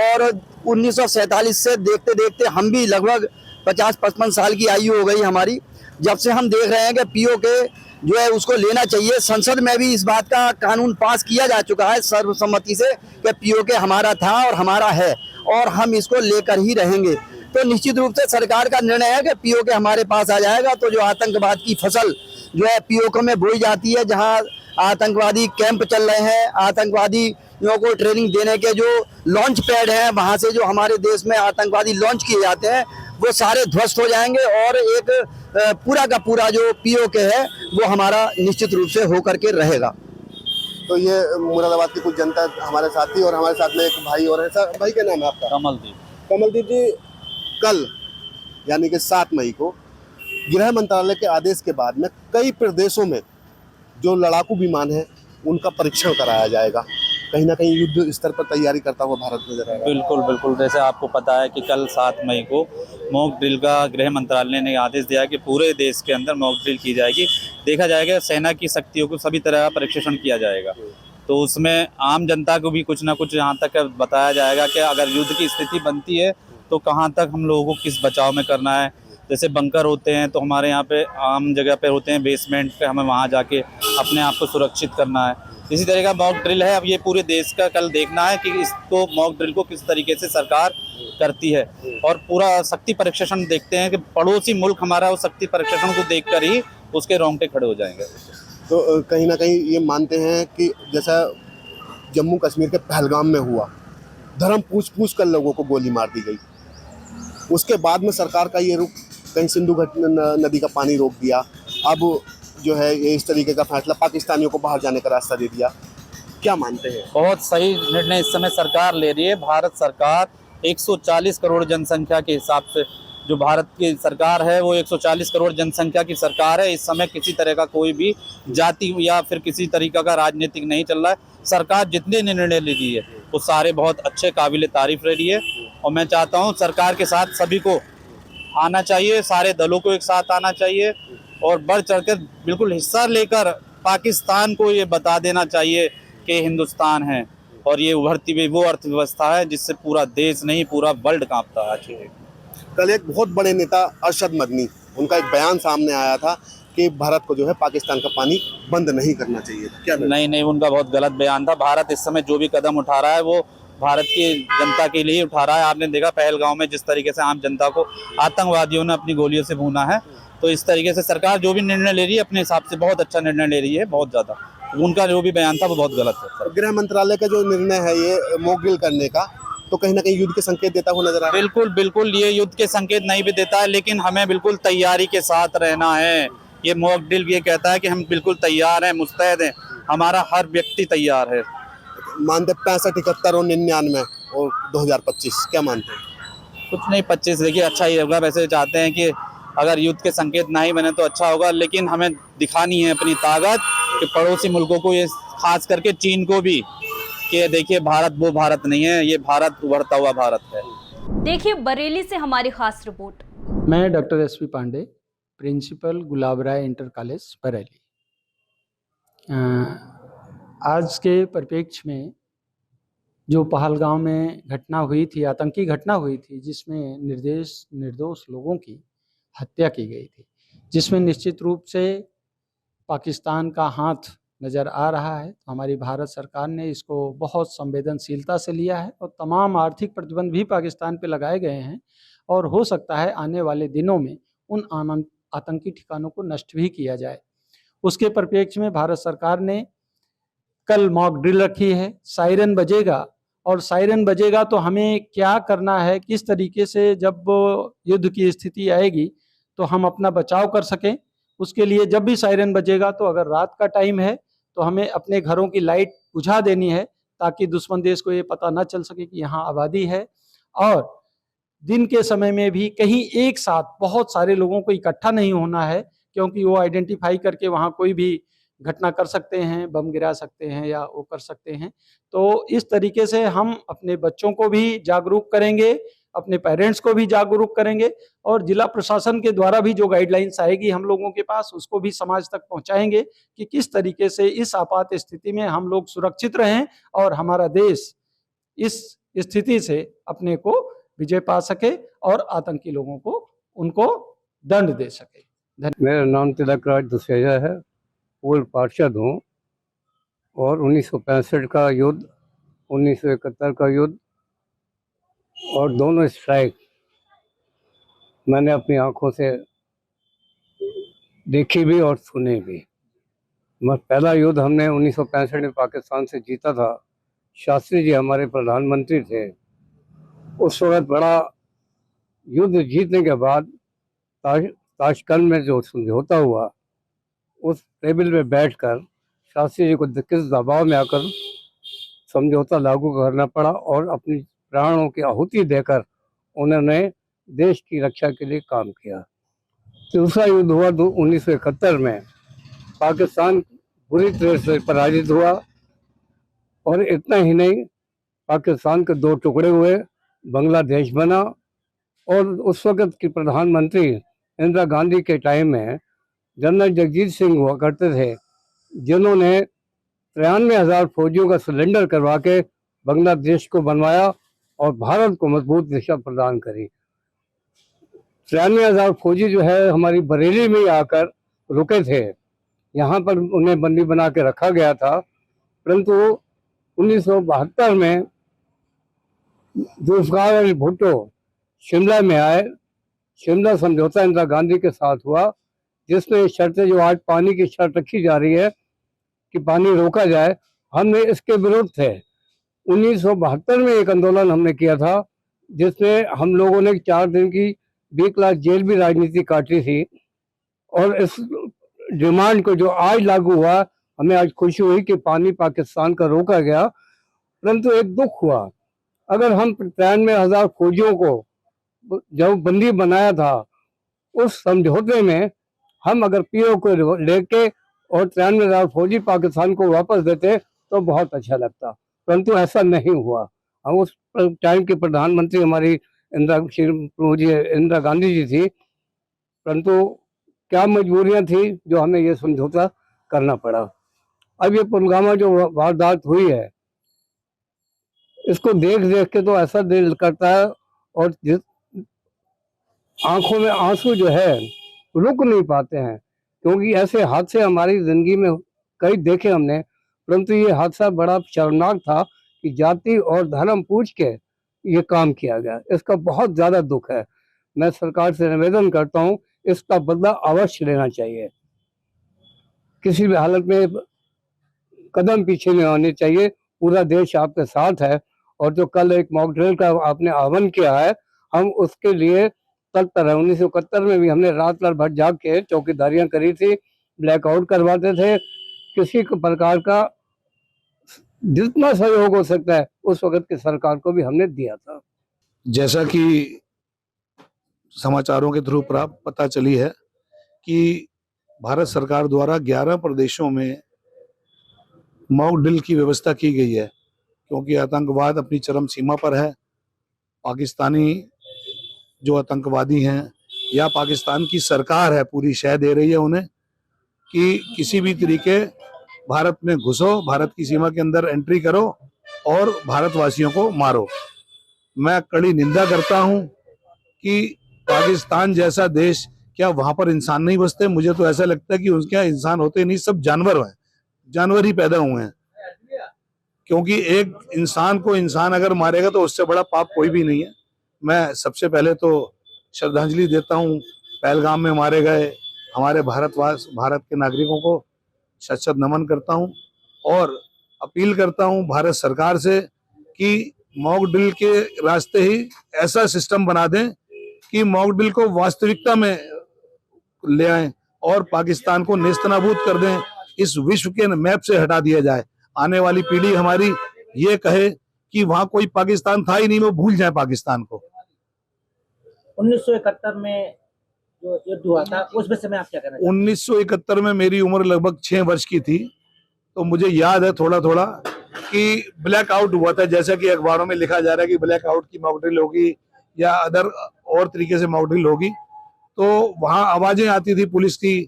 S4: और 1947 से देखते देखते हम भी लगभग 50-55 साल की आयु हो गई हमारी, जब से हम देख रहे हैं कि पीओके जो है उसको लेना चाहिए। संसद में भी इस बात का कानून पास किया जा चुका है सर्वसम्मति से कि पीओके हमारा था और हमारा है, और हम इसको लेकर ही रहेंगे। तो निश्चित रूप से सरकार का निर्णय है कि पीओके हमारे पास आ जाएगा, तो जो आतंकवाद की फसल जो है पीओके में बोई जाती है, जहाँ आतंकवादी कैंप चल रहे हैं, आतंकवादियों को ट्रेनिंग देने के जो लॉन्च पैड हैं, वहाँ से जो हमारे देश में आतंकवादी लॉन्च किए जाते हैं वो सारे ध्वस्त हो जाएंगे, और एक पूरा का पूरा जो पीओके है वो हमारा निश्चित रूप से होकर के रहेगा।
S14: तो ये मुरादाबाद की कुछ जनता हमारे साथ थी, और हमारे साथ में एक भाई और है। सर, भाई क्या नाम है आपका?
S11: कमलदीप।
S14: कमलदीप जी, कल यानी कि 7 मई को गृह मंत्रालय के आदेश के बाद में कई प्रदेशों में जो लड़ाकू विमान है उनका परीक्षण कराया जाएगा। कहीं ना कहीं युद्ध स्तर पर तैयारी करता हुआ भारत नजर आएगा।
S11: बिल्कुल बिल्कुल, जैसे आपको पता है कि कल 7 मई को मॉक ड्रिल का गृह मंत्रालय ने आदेश दिया कि पूरे देश के अंदर मॉक ड्रिल की जाएगी। देखा जाएगा सेना की शक्तियों को सभी तरह का परीक्षण किया जाएगा, तो उसमें आम जनता को भी कुछ ना कुछ यहाँ तक बताया जाएगा कि अगर युद्ध की स्थिति बनती है तो कहाँ तक हम लोगों को किस बचाव में करना है। जैसे बंकर होते हैं तो हमारे यहाँ पे आम जगह पे होते हैं, बेसमेंट पे हमें वहाँ जाके अपने आप को सुरक्षित करना है। इसी तरह का मॉक ड्रिल है। अब ये पूरे देश का कल देखना है कि इसको मॉक ड्रिल को किस तरीके से सरकार करती है, और पूरा शक्ति परीक्षण देखते हैं कि पड़ोसी मुल्क हमारा उस शक्ति परीक्षण को देखकर ही उसके रोंगटे खड़े हो जाएंगे।
S14: तो कहीं ना कहीं ये मानते हैं कि जैसा जम्मू कश्मीर के पहलगाम में हुआ, धर्म पूछ कर लोगों को गोली मार दी गई, उसके बाद में सरकार का ये रुख कहीं सिंधु नदी का पानी रोक दिया, अब जो है ये इस तरीके का फैसला पाकिस्तानियों को बाहर जाने का रास्ता दे दिया, क्या मानते हैं?
S11: बहुत सही निर्णय इस समय सरकार ले रही है। भारत सरकार 140 करोड़ जनसंख्या के हिसाब से, जो भारत की सरकार है वो 140 करोड़ जनसंख्या की सरकार है। इस समय किसी तरह का कोई भी जाति या फिर किसी तरीका का राजनीतिक नहीं चल रहा है। सरकार जितने निर्णय ले रही है वो सारे बहुत अच्छे, काबिल तारीफ रह रही है। और मैं चाहता हूँ सरकार के साथ सभी को आना चाहिए, सारे दलों को एक साथ आना चाहिए और बढ़ चढ़कर बिल्कुल हिस्सा लेकर पाकिस्तान को ये बता देना चाहिए कि हिंदुस्तान है और ये उभरती हुई वो अर्थव्यवस्था है जिससे पूरा देश नहीं पूरा वर्ल्ड कांपता है।
S14: कल एक बहुत बड़े नेता अरशद मदनी, उनका एक बयान सामने आया था कि भारत को जो है पाकिस्तान का पानी बंद नहीं करना चाहिए, क्या?
S11: नहीं, उनका बहुत गलत बयान था। भारत इस समय जो भी कदम उठा रहा है वो भारत की जनता के लिए उठा रहा है। आपने देखा पहलगांव में जिस तरीके से आम जनता को आतंकवादियों ने अपनी गोलियों से भूना है, तो इस तरीके से सरकार जो भी निर्णय ले रही है अपने हिसाब से बहुत अच्छा निर्णय ले रही है, बहुत ज़्यादा। उनका जो भी बयान था वो बहुत गलत है।
S14: गृह मंत्रालय का जो निर्णय है ये मॉक ड्रिल करने का, तो कहीं ना कहीं युद्ध के संकेत देता हुआ नजर आ रहा है।
S11: बिल्कुल ये युद्ध के संकेत नहीं भी देता है, लेकिन हमें बिल्कुल तैयारी के साथ रहना है। ये मॉक ड्रिल ये कहता है कि हम बिल्कुल तैयार हैं, मुस्तैद हैं, हमारा हर व्यक्ति तैयार है।
S14: मानते 65, 71 और 99 और 2025 क्या मानते हैं?
S11: कुछ नहीं, 25 देखिए अच्छा ही होगा। वैसे चाहते हैं कि अगर युद्ध के संकेत नहीं बने तो अच्छा होगा, लेकिन हमें दिखानी है अपनी ताकत कि पड़ोसी मुल्कों को, ये खास करके चीन को भी, कि देखिए भारत वो भारत नहीं है, ये भारत उभरता हुआ भारत है।
S1: देखिए बरेली से हमारी खास रिपोर्ट।
S18: मैं डॉक्टर एसपी पांडे, प्रिंसिपल गुलाब राय इंटर कॉलेज बरेली। आज के परिप्रेक्ष्य में जो पहलगांव में घटना हुई थी, आतंकी घटना हुई थी, जिसमें निर्दोष लोगों की हत्या की गई थी, जिसमें निश्चित रूप से पाकिस्तान का हाथ नज़र आ रहा है। तो हमारी भारत सरकार ने इसको बहुत संवेदनशीलता से लिया है और तमाम आर्थिक प्रतिबंध भी पाकिस्तान पे लगाए गए हैं और हो सकता है आने वाले दिनों में उन आतंकी ठिकानों को नष्ट भी किया जाए। उसके परिप्रेक्ष्य में भारत सरकार ने कल मॉक ड्रिल रखी है। सायरन बजेगा और सायरन बजेगा तो हमें क्या करना है, किस तरीके से जब युद्ध की स्थिति आएगी तो हम अपना बचाव कर सकें। उसके लिए जब भी सायरन बजेगा तो अगर रात का टाइम है तो हमें अपने घरों की लाइट बुझा देनी है, ताकि दुश्मन देश को ये पता न चल सके कि यहाँ आबादी है। और दिन के समय में भी कहीं एक साथ बहुत सारे लोगों को इकट्ठा नहीं होना है, क्योंकि वो आइडेंटिफाई करके वहाँ कोई भी घटना कर सकते हैं, बम गिरा सकते हैं या वो कर सकते हैं। तो इस तरीके से हम अपने बच्चों को भी जागरूक करेंगे, अपने पेरेंट्स को भी जागरूक करेंगे और जिला प्रशासन के द्वारा भी जो गाइडलाइंस आएगी हम लोगों के पास, उसको भी समाज तक पहुंचाएंगे कि किस तरीके से इस आपात स्थिति में हम लोग सुरक्षित रहें और हमारा देश इस स्थिति से अपने को विजय पा सके और आतंकी लोगों को उनको दंड दे सके।
S19: मेरा नाम तिलक राज दुसेजा है, पूर्व पार्षद हूँ और 1965 का युद्ध, 1971 का युद्ध और दोनों स्ट्राइक मैंने अपनी आंखों से देखी भी और सुनी भी। पहला युद्ध हमने 1965 में पाकिस्तान से जीता था। शास्त्री जी हमारे प्रधानमंत्री थे। उस वक्त बड़ा युद्ध जीतने के बाद ताशकंद में जो समझौता हुआ, उस टेबल पे बैठकर शास्त्री जी को किस दबाव में आकर समझौता लागू करना पड़ा और अपनी प्राणों की आहुति देकर उन्होंने देश की रक्षा के लिए काम किया। दूसरा युद्ध हुआ 1971 में, पाकिस्तान बुरी तरह से पराजित हुआ और इतना ही नहीं, पाकिस्तान के दो टुकड़े हुए, बांग्लादेश बना। और उस वक़्त की प्रधानमंत्री इंदिरा गांधी के टाइम में जनरल जगजीत सिंह हुआ करते थे, जिन्होंने 93,000 फौजियों का सिलेंडर करवा के बांग्लादेश को बनवाया और भारत को मजबूत दिशा प्रदान करी। 93,000 फौजी जो है हमारी बरेली में आकर रुके थे, यहाँ पर उन्हें बंदी बना के रखा गया था। परंतु 1972 में जुल्फिकार अली भुट्टो शिमला में आए। शिमला समझौता इंदिरा गांधी के साथ हुआ, जिसमें शर्तें जो आज पानी की शर्त रखी जा रही है कि पानी रोका जाए, हमने इसके विरुद्ध थे। 1972 में एक आंदोलन हमने किया था, जिसमें हम लोगों ने 4 दिन की 20 लाख जेल भी राजनीति काटी थी और इस डिमांड को जो आज लागू हुआ, हमें आज खुशी हुई कि पानी पाकिस्तान का रोका गया, परंतु एक दुख हुआ। अगर हम 93,000 फौजियों को जब बंदी बनाया था, उस समझौते में हम अगर पीओ को लेके और 93,000 फौजी पाकिस्तान को वापस देते तो बहुत अच्छा लगता, परंतु ऐसा नहीं हुआ। हम उस टाइम के प्रधानमंत्री हमारी इंदिरा गांधी जी थी, परंतु क्या मजबूरियां थी जो हमें ये समझौता करना पड़ा। अब ये पुलवामा जो वारदात हुई है, इसको देख देख के तो ऐसा दिल करता है और आंखों में आंसू जो है रुक नहीं पाते हैं, क्योंकि ऐसे हादसे हमारी जिंदगी में कई देखे हमने, परंतु ये हादसा बड़ा शर्मनाक था कि जाति और धर्म पूछ के ये काम किया गया। इसका बहुत ज्यादा दुख है। मैं सरकार से निवेदन करता हूँ, इसका बदला अवश्य लेना चाहिए। किसी भी हालत में कदम पीछे नहीं होने चाहिए। पूरा देश आपके साथ है, और जो कल एक मॉक ड्रिल का आपने आह्वान किया है, हम उसके लिए तत्पर है। 1971 में भी हमने रात भर जाग के चौकीदारियां करी थी, ब्लैकआउट करवाते थे। किसी प्रकार का जितना सहयोग हो सकता है उस वक्त की सरकार को भी हमने दिया था।
S20: जैसा कि समाचारों के थ्रू प्राप्त पता चली है कि भारत सरकार द्वारा 11 प्रदेशों में मॉक ड्रिल की व्यवस्था की गई है, क्योंकि आतंकवाद अपनी चरम सीमा पर है। पाकिस्तानी जो आतंकवादी हैं या पाकिस्तान की सरकार है पूरी शह दे रही है उन्हें कि किसी भी तरीके भारत में घुसो, भारत की सीमा के अंदर एंट्री करो और भारतवासियों को मारो। मैं कड़ी निंदा करता हूं कि पाकिस्तान जैसा देश, क्या वहां पर इंसान नहीं बसते? मुझे तो ऐसा लगता है कि उनके यहाँ इंसान होते नहीं, सब जानवर हैं, जानवर ही पैदा हुए हैं। क्योंकि एक इंसान को इंसान अगर मारेगा तो उससे बड़ा पाप कोई भी नहीं है। मैं सबसे पहले तो श्रद्धांजलि देता हूं पहलगाम में मारे गए हमारे भारत के नागरिकों को सशक्त नमन करता हूं, और अपील करता हूं भारत सरकार से कि मॉक ड्रिल के रास्ते ही ऐसा सिस्टम बना दें कि मॉक ड्रिल को वास्तविकता में ले आएं और पाकिस्तान को नेस्तनाबूद कर दें, इस विश्व के मैप से हटा दिया जाए। आने वाली पीढ़ी हमारी ये कहे कि वहां कोई पाकिस्तान था ही नहीं, वो भूल जाए पाकिस्तान को।
S21: 1971 में जो युद्ध हुआ था उस विषय में आप क्या कहना चाहते हैं?
S20: 1971 में मेरी उम्र लगभग 6 वर्ष की थी, तो मुझे याद है थोड़ा थोड़ा कि ब्लैकआउट हुआ था। जैसा कि अखबारों में लिखा जा रहा है कि ब्लैकआउट की मॉक ड्रिल होगी या अदर और तरीके से मॉक ड्रिल होगी, तो वहां आवाजें आती थी पुलिस की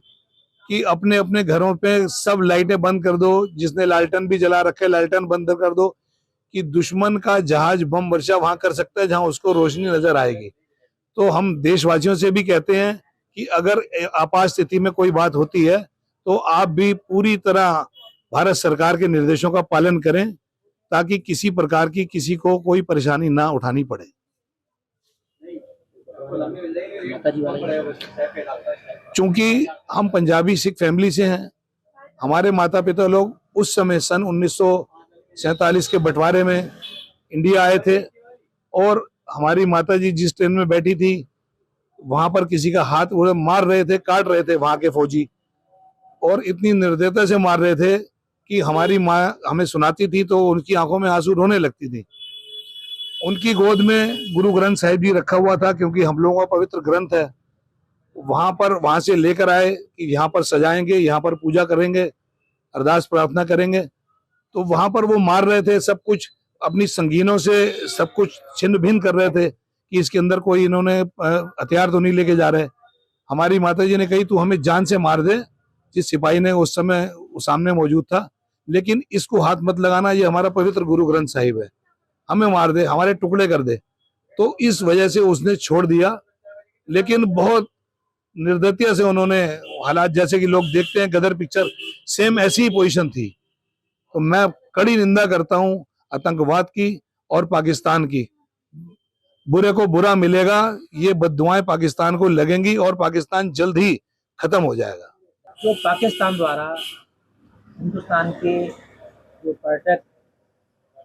S20: कि अपने अपने घरों पे सब लाइटें बंद कर दो, जिसने लालटेन भी जला रखे लालटेन बंद कर दो, कि दुश्मन का जहाज बम वर्षा वहां कर सकता है जहां उसको रोशनी नजर आएगी। तो हम देशवासियों से भी कहते हैं कि अगर आपात स्थिति में कोई बात होती है तो आप भी पूरी तरह भारत सरकार के निर्देशों का पालन करें, ताकि किसी प्रकार की किसी को कोई परेशानी ना उठानी पड़े। चूंकि हम पंजाबी सिख फैमिली से हैं, हमारे माता पिता लोग उस समय सन 1947 के बंटवारे में इंडिया आए थे, और हमारी माता जी जिस ट्रेन में बैठी थी वहां पर किसी का हाथ वो मार रहे थे, काट रहे थे वहां के फौजी, और इतनी निर्दयता से मार रहे थे कि हमारी माँ हमें सुनाती थी तो उनकी आंखों में आंसू रोने लगती थी। उनकी गोद में गुरु ग्रंथ साहिब जी रखा हुआ था, क्योंकि हम लोगों का पवित्र ग्रंथ है। वहां से लेकर आए कि यहाँ पर सजाएंगे, यहाँ पर पूजा करेंगे, अरदास प्रार्थना करेंगे। तो वहां पर वो मार रहे थे, सब कुछ अपनी संगीनों से सब कुछ छिन्न भिन्न कर रहे थे कि इसके अंदर कोई इन्होंने हथियार तो नहीं लेके जा रहे। हमारी माता जी ने कही तू हमें जान से मार दे, जिस सिपाही ने उस समय सामने मौजूद था, लेकिन इसको हाथ मत लगाना, ये हमारा पवित्र गुरु ग्रंथ साहिब है, हमें मार दे, हमारे टुकड़े कर दे। तो इस वजह से उसने छोड़ दिया, लेकिन बहुत निर्दयता से उन्होंने हालात, जैसे कि लोग देखते हैं गदर पिक्चर, सेम ऐसी ही पोजीशन थी। तो मैं कड़ी निंदा करता हूं आतंकवाद की और पाकिस्तान की। बुरे को बुरा मिलेगा, ये बद्दुआएं पाकिस्तान को लगेंगी और पाकिस्तान जल्द ही खत्म हो जाएगा।
S21: जो पाकिस्तान द्वारा हिंदुस्तान के जो पर्यटक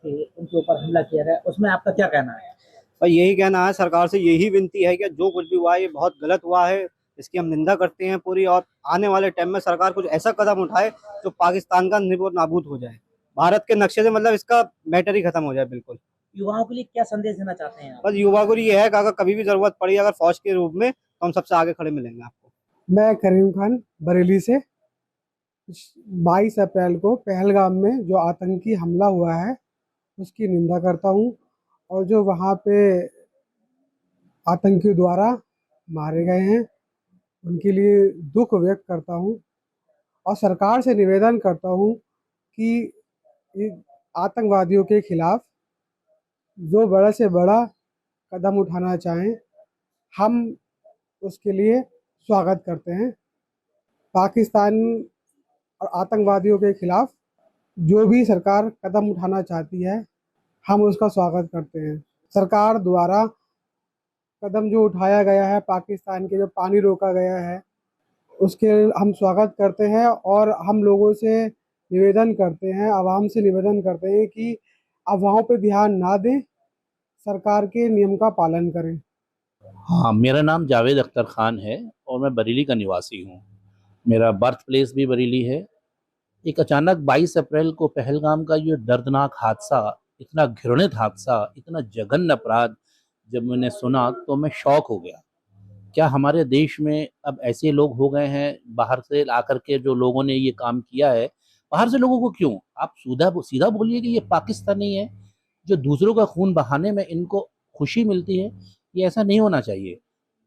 S21: थे उनके ऊपर हमला किया गया, उसमें आपका क्या कहना है?
S22: भाई यही कहना है, सरकार से यही विनती है कि जो कुछ भी हुआ है ये बहुत गलत हुआ है।
S16: इसकी हम निंदा करते हैं पूरी, और आने वाले टाइम में सरकार कुछ ऐसा कदम उठाए जो पाकिस्तान का नाबूद हो जाए, भारत के नक्शे से मतलब इसका मैटर ही खत्म हो जाए बिल्कुल।
S21: युवाओं के लिए क्या संदेश देना चाहते हैं आप?
S16: बस युवा को ये है कि अगर कभी भी जरूरत पड़ी अगर फौज के रूप में, तो हम सबसे आगे खड़े मिलेंगे आपको।
S3: मैं करीम खान बरेली से। 22 अप्रैल को पहलगाम में जो आतंकी हमला हुआ है उसकी निंदा करता हूं, और जो वहां पे आतंकियों द्वारा मारे गए हैं उनके लिए दुख व्यक्त करता हूं, और सरकार से निवेदन करता हूं कि आतंकवादियों के खिलाफ जो बड़ा से बड़ा कदम उठाना चाहें हम उसके लिए स्वागत करते हैं। पाकिस्तान और आतंकवादियों के खिलाफ जो भी सरकार कदम उठाना चाहती है हम उसका स्वागत करते हैं। सरकार द्वारा कदम जो उठाया गया है, पाकिस्तान के जो पानी रोका गया है उसके हम स्वागत करते हैं, और हम लोगों से निवेदन करते हैं, आवाम से निवेदन करते हैं कि अफवाहों पे ध्यान ना दें, सरकार के नियम का पालन करें।
S22: हाँ, मेरा नाम जावेद अख्तर ख़ान है और मैं बरेली का निवासी हूँ। मेरा बर्थ प्लेस भी बरेली है। एक अचानक 22 अप्रैल को पहलगाम का ये दर्दनाक हादसा, इतना घृणित हादसा, इतना जघन्य अपराध जब मैंने सुना तो मैं शॉक हो गया। क्या हमारे देश में अब ऐसे लोग हो गए हैं, बाहर से आकर के जो लोगों ने ये काम किया है, बाहर से लोगों को क्यों आप सीधा बोलिए कि ये पाकिस्तानी है जो दूसरों का खून बहाने में इनको खुशी मिलती है। ये ऐसा नहीं होना चाहिए।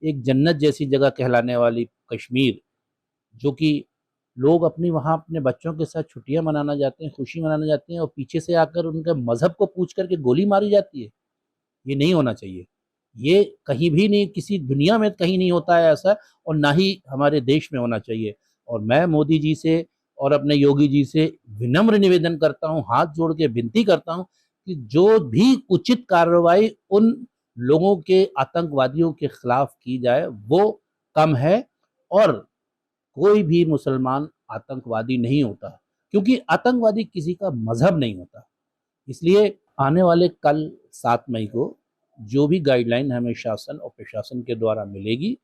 S22: एक जन्नत जैसी जगह कहलाने वाली कश्मीर, जो कि लोग वहाँ अपने बच्चों के साथ छुट्टियां मनाना जाते हैं, खुशी मनाना जाते हैं, और पीछे से आकर उनके मजहब को पूछ करके गोली मारी जाती है। ये नहीं होना चाहिए। ये कहीं भी नहीं, किसी दुनिया में कहीं नहीं होता है ऐसा, और ना ही हमारे देश में होना चाहिए। और मैं मोदी जी से और अपने योगी जी से विनम्र निवेदन करता हूँ, हाथ जोड़ के विनती करता हूँ कि जो भी उचित कार्रवाई उन लोगों के, आतंकवादियों के खिलाफ की जाए वो कम है। और कोई भी मुसलमान आतंकवादी नहीं होता, क्योंकि आतंकवादी किसी का मजहब नहीं होता। इसलिए आने वाले कल 7 मई को जो भी गाइडलाइन हमें शासन और प्रशासन के द्वारा मिलेगी,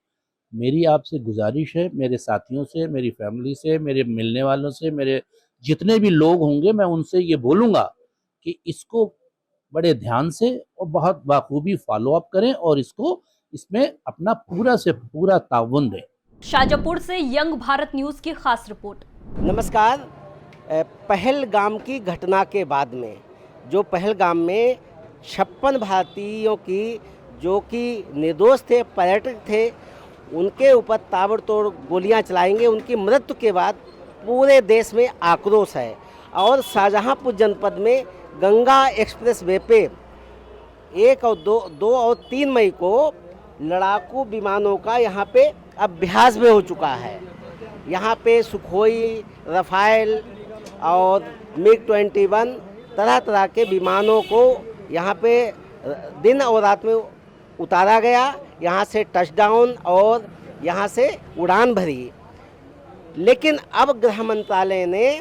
S22: मेरी आपसे गुजारिश है, मेरे साथियों से, मेरी फैमिली से, मेरे मिलने वालों से, मेरे जितने भी लोग होंगे, मैं उनसे ये बोलूँगा कि इसको बड़े ध्यान से और बहुत बाखूबी फॉलो अप करें और इसमें अपना पूरा से पूरा ताउन दें।
S1: शाजापुर से यंग भारत न्यूज की खास रिपोर्ट।
S16: नमस्कार। पहलगाम की घटना के बाद में जो पहलगाम में 56 भारतीयों की जो कि निर्दोष थे, पर्यटक थे, उनके ऊपर ताबड़तोड़ गोलियां चलाएंगे, उनकी मृत्यु के बाद पूरे देश में आक्रोश है। और शाहजहांपुर जनपद में गंगा एक्सप्रेस वे पे 1 और 2 और 3 मई को लड़ाकू विमानों का यहाँ पे अभ्यास भी हो चुका है। यहाँ पे सुखोई, रफाल और MiG-21 तरह तरह के विमानों को यहाँ पे दिन और रात में उतारा गया, यहाँ से टचडाउन और यहाँ से उड़ान भरी। लेकिन अब गृह मंत्रालय ने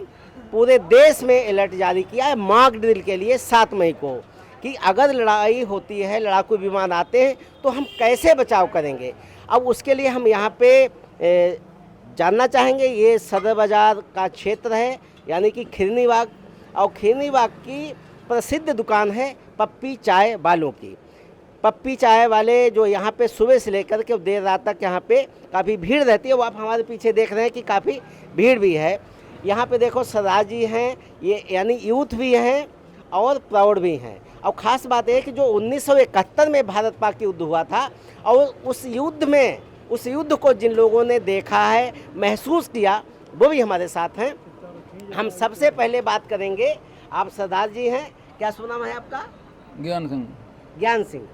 S16: पूरे देश में अलर्ट जारी किया है मॉक ड्रिल के लिए 7 मई को, कि अगर लड़ाई होती है, लड़ाकू विमान आते हैं तो हम कैसे बचाव करेंगे। अब उसके लिए हम यहाँ पे जानना चाहेंगे। ये सदर बाज़ार का क्षेत्र है, यानी कि खिरनी बाग, और खिरनी बाग की प्रसिद्ध दुकान है पप्पी चाय वालों की। पप्पी चाय वाले जो यहाँ पे सुबह से लेकर के देर रात तक यहाँ पे काफ़ी भीड़ रहती है। वो आप हमारे पीछे देख रहे हैं कि काफ़ी भीड़ भी है। यहाँ पे देखो सरदार जी हैं, ये यानी यूथ भी हैं और प्राउड भी हैं। और ख़ास बात है कि जो 1971 में भारत पाक युद्ध हुआ था, और उस युद्ध को जिन लोगों ने देखा है, महसूस किया, वो भी हमारे साथ हैं। हम सबसे पहले बात करेंगे, आप सरदार जी हैं, क्या नाम है आपका?
S23: ज्ञान सिंह।
S16: ज्ञान सिंह,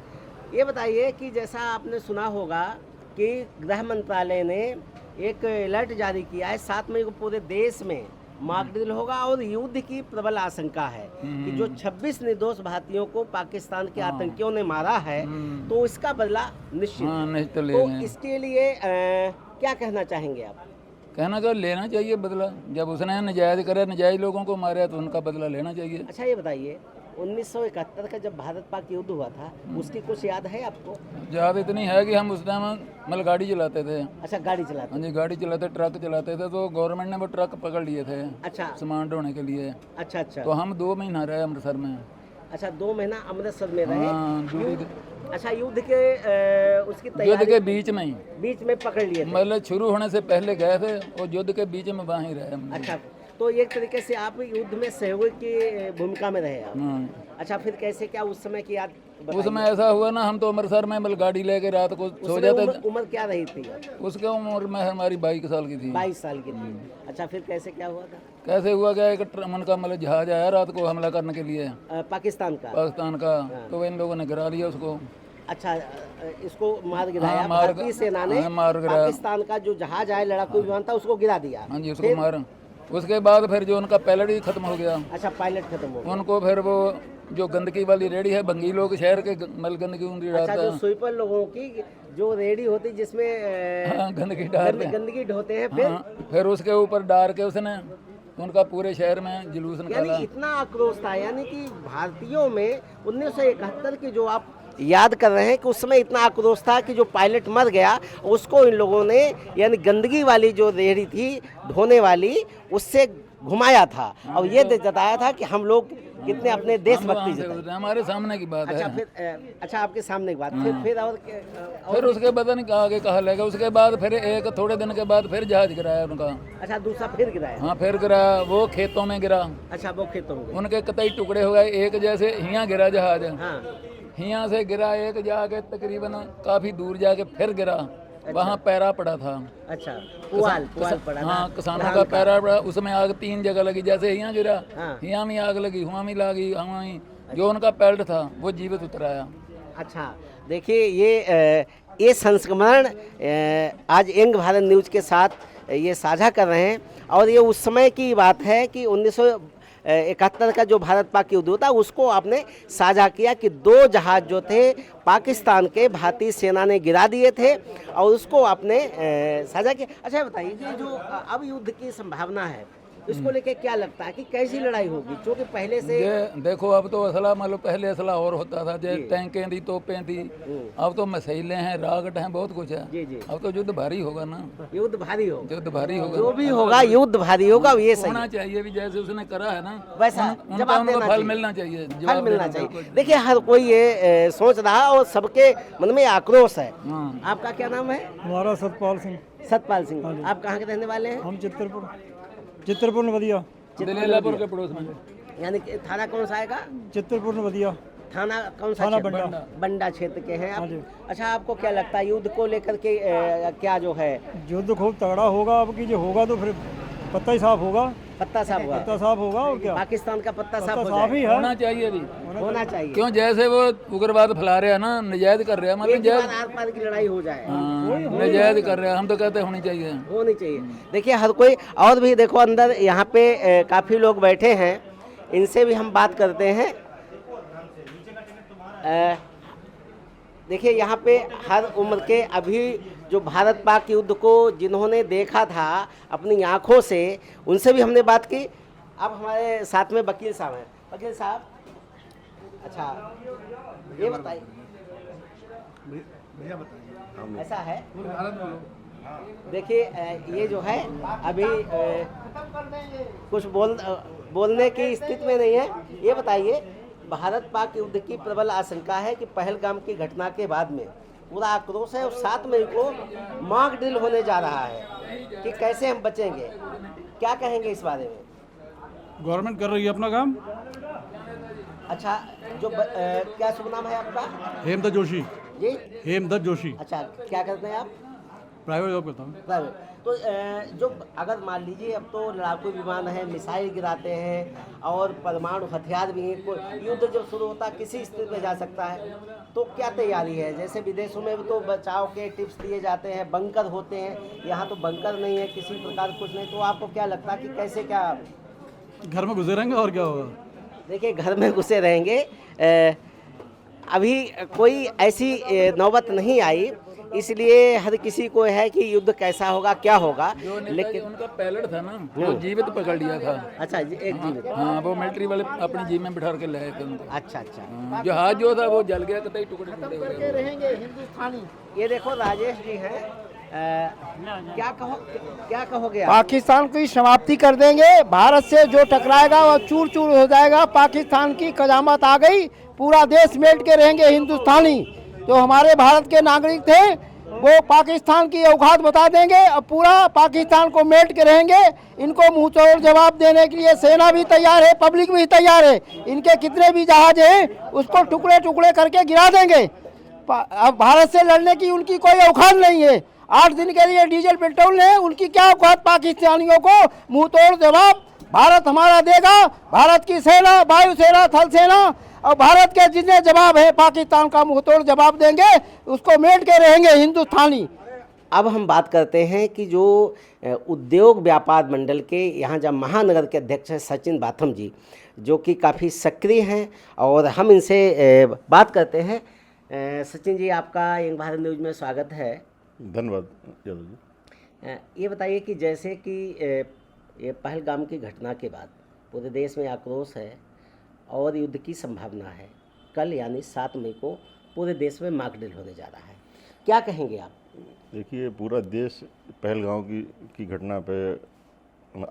S16: ये बताइए कि जैसा आपने सुना होगा कि गृह मंत्रालय ने एक अलर्ट जारी किया है, 7 मई को पूरे देश में मॉक ड्रिल होगा और युद्ध की प्रबल आशंका है कि जो 26 निर्दोष भारतीयों को पाकिस्तान के आतंकियों ने मारा है तो इसका बदला निश्चित है। तो इसके लिए क्या कहना चाहेंगे आप?
S23: कहना तो लेना चाहिए बदला। जब उसने नजायज़ करे, नजायज़ लोगों को मारे, तो उनका बदला लेना चाहिए।
S16: अच्छा, ये बताइए 1971 का जब भारत पाक युद्ध हुआ था उसकी कुछ याद है आपको?
S23: याद इतनी है कि हम उस टाइम मतलब गाड़ी चलाते थे।
S16: अच्छा, गाड़ी चलाते?
S23: हाँ जी, गाड़ी चलाते, ट्रक चलाते थे, तो गवर्नमेंट ने वो ट्रक पकड़ लिए थे।
S16: अच्छा, सामान
S23: ढोने के लिए।
S16: अच्छा अच्छा।
S23: तो हम 2 महीना रहे अमृतसर में।
S16: अच्छा, 2 महीना अमृतसर में रहे।
S23: हाँ,
S16: अच्छा, युद्ध के उसकी तैयारी
S23: युद्ध के बीच में
S16: पकड़ लिए थे।
S23: मतलब शुरू होने से पहले गए थे और युद्ध के बीच में वहीं रहे।
S16: अच्छा, तो एक तरीके से आप युद्ध में सहयोग की भूमिका में रहे आप। अच्छा, फिर कैसे क्या उस समय की याद बताइए?
S23: उस समय ऐसा हुआ ना, हम तो अमृतसर में मतलब गाड़ी लेके रात को सो जाते थे।
S16: उम्र क्या रही थी?
S23: उसके उम्र में हमारी 22 साल की थी।
S16: 22 साल की थी। अच्छा, फिर कैसे क्या हुआ था?
S23: कैसे हुआ क्या, एक उनका मतलब जहाज आया रात को हमला करने के लिए,
S16: पाकिस्तान का।
S23: तो इन लोगों ने गिरा लिया उसको।
S16: अच्छा, इसको मार गिराया। भारतीय सेना ने
S23: मार गिराया।
S16: पाकिस्तान का जो जहाज आया, लड़ाकू विमान था, उसको गिरा दिया।
S23: हाँ जी, उसको मारा। उसके बाद फिर जो उनका पायलट ही खत्म हो गया।
S16: अच्छा, पायलट खत्म हो गया।
S23: उनको फिर वो जो गंदगी वाली रेडी है, बंगी लोग शहर के मल गंदगी उंदगी डालता है।
S16: अच्छा, जो स्वीपर लोगों की जो रेडी होती जिसमें गंदगी ढोते हैं,
S23: फिर उसके ऊपर डाल के उसने उनका पूरे शहर में जुलूस निकाला।
S16: इतना आक्रोश था, यानी कि भारतीयों में 1971 की जो आप याद कर रहे हैं कि उस समय इतना आक्रोश था कि जो पायलट मर गया उसको इन लोगों ने यानी गंदगी वाली जो रेहड़ी थी धोने वाली उससे घुमाया था और ये जताया था कि हम लोग कितने अपने देशभक्ति जताए।
S23: हमारे सामने की बात
S16: अच्छा,
S23: है।
S16: फिर अच्छा, आपके सामने की बात।
S23: फिर उसके पता नहीं आगे कहा लगा। उसके बाद फिर एक थोड़े दिन के बाद फिर जहाज गिराया उनका।
S16: अच्छा, दूसरा फिर गिराया?
S23: हाँ, फिर गिराया, वो खेतों में गिरा।
S16: अच्छा, वो खेतों में
S23: उनके कतई टुकड़े हो गए। एक जैसे हियाँ गिरा जहाज, हियाँ से गिरा एक जाके तकरीबन काफी दूर जाके फिर गिरा। वहाँ पैरा पड़ा था।
S16: अच्छा, पुआल पड़ा।
S23: हाँ, किसानों का पैरा पड़ा। उसमें आग 3 जगह लगी। जैसे यहाँ गिरा, यहाँ में आग लगी, हुआ में लगी, हुआ में जो उनका पैल्ट था वो जीवित उतराया।
S16: अच्छा, देखिए ये संस्मरण आज यंग भारत न्यूज़ के साथ ये साझा कर रहे हैं और ये उस समय की बात है कि 1971 का जो भारत पाक युद्ध था उसको आपने साझा किया कि 2 जहाज जो थे पाकिस्तान के भारतीय सेना ने गिरा दिए थे और उसको आपने साझा किया। अच्छा, बताइए कि जो अब युद्ध की संभावना है इसको लेके क्या लगता है कि कैसी लड़ाई होगी? क्योंकि पहले से
S23: देखो, अब तो असला मतलब पहले असला और होता था, जैसे टैंकें थी, तोपें थी। अब तो मिसाइलें हैं, रॉकेट हैं, बहुत कुछ है।
S16: जी।
S23: अब तो युद्ध भारी होगा ना।
S16: युद्ध भारी होगा।
S23: जो
S16: भी होगा युद्ध भारी होगा। ये सही
S23: होना चाहिए भी, जैसे उसने करा है ना
S16: वैसा जवाब देना
S23: फल मिलना चाहिए।
S16: फल मिलना चाहिए। देखिए, हर कोई ये सोच रहा और सबके मन में आक्रोश है। आपका क्या नाम है?
S5: हमारा सतपाल सिंह।
S16: सतपाल सिंह, आप कहाँ के रहने वाले हैं?
S5: हम चित्रपुर नवदिया।
S23: दिलेलापुर के पड़ोस में।
S16: यानी थाना कौन सा आएगा?
S5: चित्रपुर नवदिया।
S16: थाना कौन सा? बंडा क्षेत्र के हैं आप। अच्छा, आपको क्या लगता है युद्ध को लेकर के क्या जो है?
S5: युद्ध खूब तगड़ा होगा अब की, जो होगा तो फिर पत्ता ही साफ होगा।
S16: पत्ता साफ होगा और क्या? पाकिस्तान का पत्ता साफ
S23: ही है। होना चाहिए भी,
S16: होना चाहिए।
S23: क्यों, जैसे वो उग्रवाद फैला रहे हैं ना, नजायज कर रहे हैं, मतलब
S16: आर पार की लड़ाई हो जाए,
S23: नजायज कर रहे हैं। हम तो कहते हैं होनी चाहिए।
S16: देखिए, हर कोई और भी देखो अंदर यहाँ पे काफी लोग बैठे हैं, इनसे भी हम बात करते हैं। देखिए, यहाँ पे हर उम्र के अभी जो भारत पाक युद्ध को जिन्होंने देखा था अपनी आंखों से, उनसे भी हमने बात की। अब हमारे साथ में वकील साहब हैं। वकील साहब, अच्छा ये बताइए, ऐसा है देखिए, ये जो है अभी कुछ बोलने की स्थिति में नहीं है। ये बताइए, भारत पाक युद्ध की प्रबल आशंका है कि पहलगाम की घटना के बाद में पूरा आक्रोश है और 7 मई को मॉक ड्रिल होने जा रहा है कि कैसे हम बचेंगे। क्या कहेंगे इस बारे में?
S5: गवर्नमेंट कर रही है अपना काम।
S16: अच्छा, जो क्या शुभ नाम है आपका?
S5: हेमदत्त जोशी।
S16: जी,
S5: हेमदत्त जोशी।
S16: अच्छा, क्या करते हैं आप?
S5: प्राइवेट जॉब करता हूँ।
S16: प्राइवेट। तो जो अगर मान लीजिए अब तो लड़ाकू विमान है, मिसाइल गिराते हैं और परमाणु हथियार भी हैं, युद्ध जब शुरू होता है किसी स्थिति में जा सकता है, तो क्या तैयारी है? जैसे विदेशों में भी तो बचाव के टिप्स दिए जाते हैं, बंकर होते हैं, यहाँ तो बंकर नहीं है, किसी प्रकार कुछ नहीं। तो आपको क्या लगता है कि कैसे क्या
S5: घर में घुसे रहेंगे और क्या होगा?
S16: देखिए, घर में घुसे रहेंगे। अभी कोई ऐसी नौबत नहीं आई
S6: इसलिए हर किसी को है कि युद्ध कैसा होगा, क्या होगा।
S23: लेकिन उनका पायलट था ना, वो जीवित पकड़ लिया था।
S6: अच्छा, एक जीवित।
S23: हाँ, वो मिलिट्री वाले अपनी जीप में बिठा के लाए थे उनको।
S6: अच्छा अच्छा।
S23: जहाज जो था वो जल गया, कतई टुकड़े टुकड़े हो गए।
S6: रहेंगे हिंदुस्तानी। ये देखो राजेश जी हैं, क्या कहोगे आप?
S4: पाकिस्तान की समाप्ति कर देंगे, भारत से जो टकराएगा वो चूर चूर हो जाएगा। पाकिस्तान की कयामत आ गई, पूरा देश मेट के रहेंगे हिंदुस्तानी। जो हमारे भारत के नागरिक थे वो पाकिस्तान की औकात बता देंगे और पूरा पाकिस्तान को मेट के रहेंगे। इनको मुंह तोड़ जवाब देने के लिए सेना भी तैयार है, पब्लिक भी तैयार है। इनके कितने भी जहाज हैं उसको टुकड़े टुकड़े करके गिरा देंगे। अब भारत से लड़ने की उनकी कोई औकात नहीं है। 8 दिन के लिए डीजल पेट्रोल है, उनकी क्या औकात पाकिस्तानियों को मुंह तोड़ जवाब भारत हमारा देगा। भारत की सेना, वायुसेना, थल सेना और भारत के जितने जवाब है पाकिस्तान का मुंह तोड़ जवाब देंगे, उसको मेट के रहेंगे हिंदुस्तानी।
S6: अब हम बात करते हैं कि जो उद्योग व्यापार मंडल के यहाँ जब महानगर के अध्यक्ष हैं सचिन बाथम जी, जो कि काफ़ी सक्रिय हैं, और हम इनसे बात करते हैं। सचिन जी, आपका यंग भारत न्यूज़ में स्वागत है।
S9: धन्यवाद यादव जी।
S6: ये बताइए कि जैसे कि ये पहलगाम की घटना के बाद पूरे देश में आक्रोश है और युद्ध की संभावना है। कल यानी 7 मई को पूरे देश में मॉक ड्रिल होने जा रहा है, क्या कहेंगे आप?
S9: देखिए, पूरा देश पहलगाम की घटना पे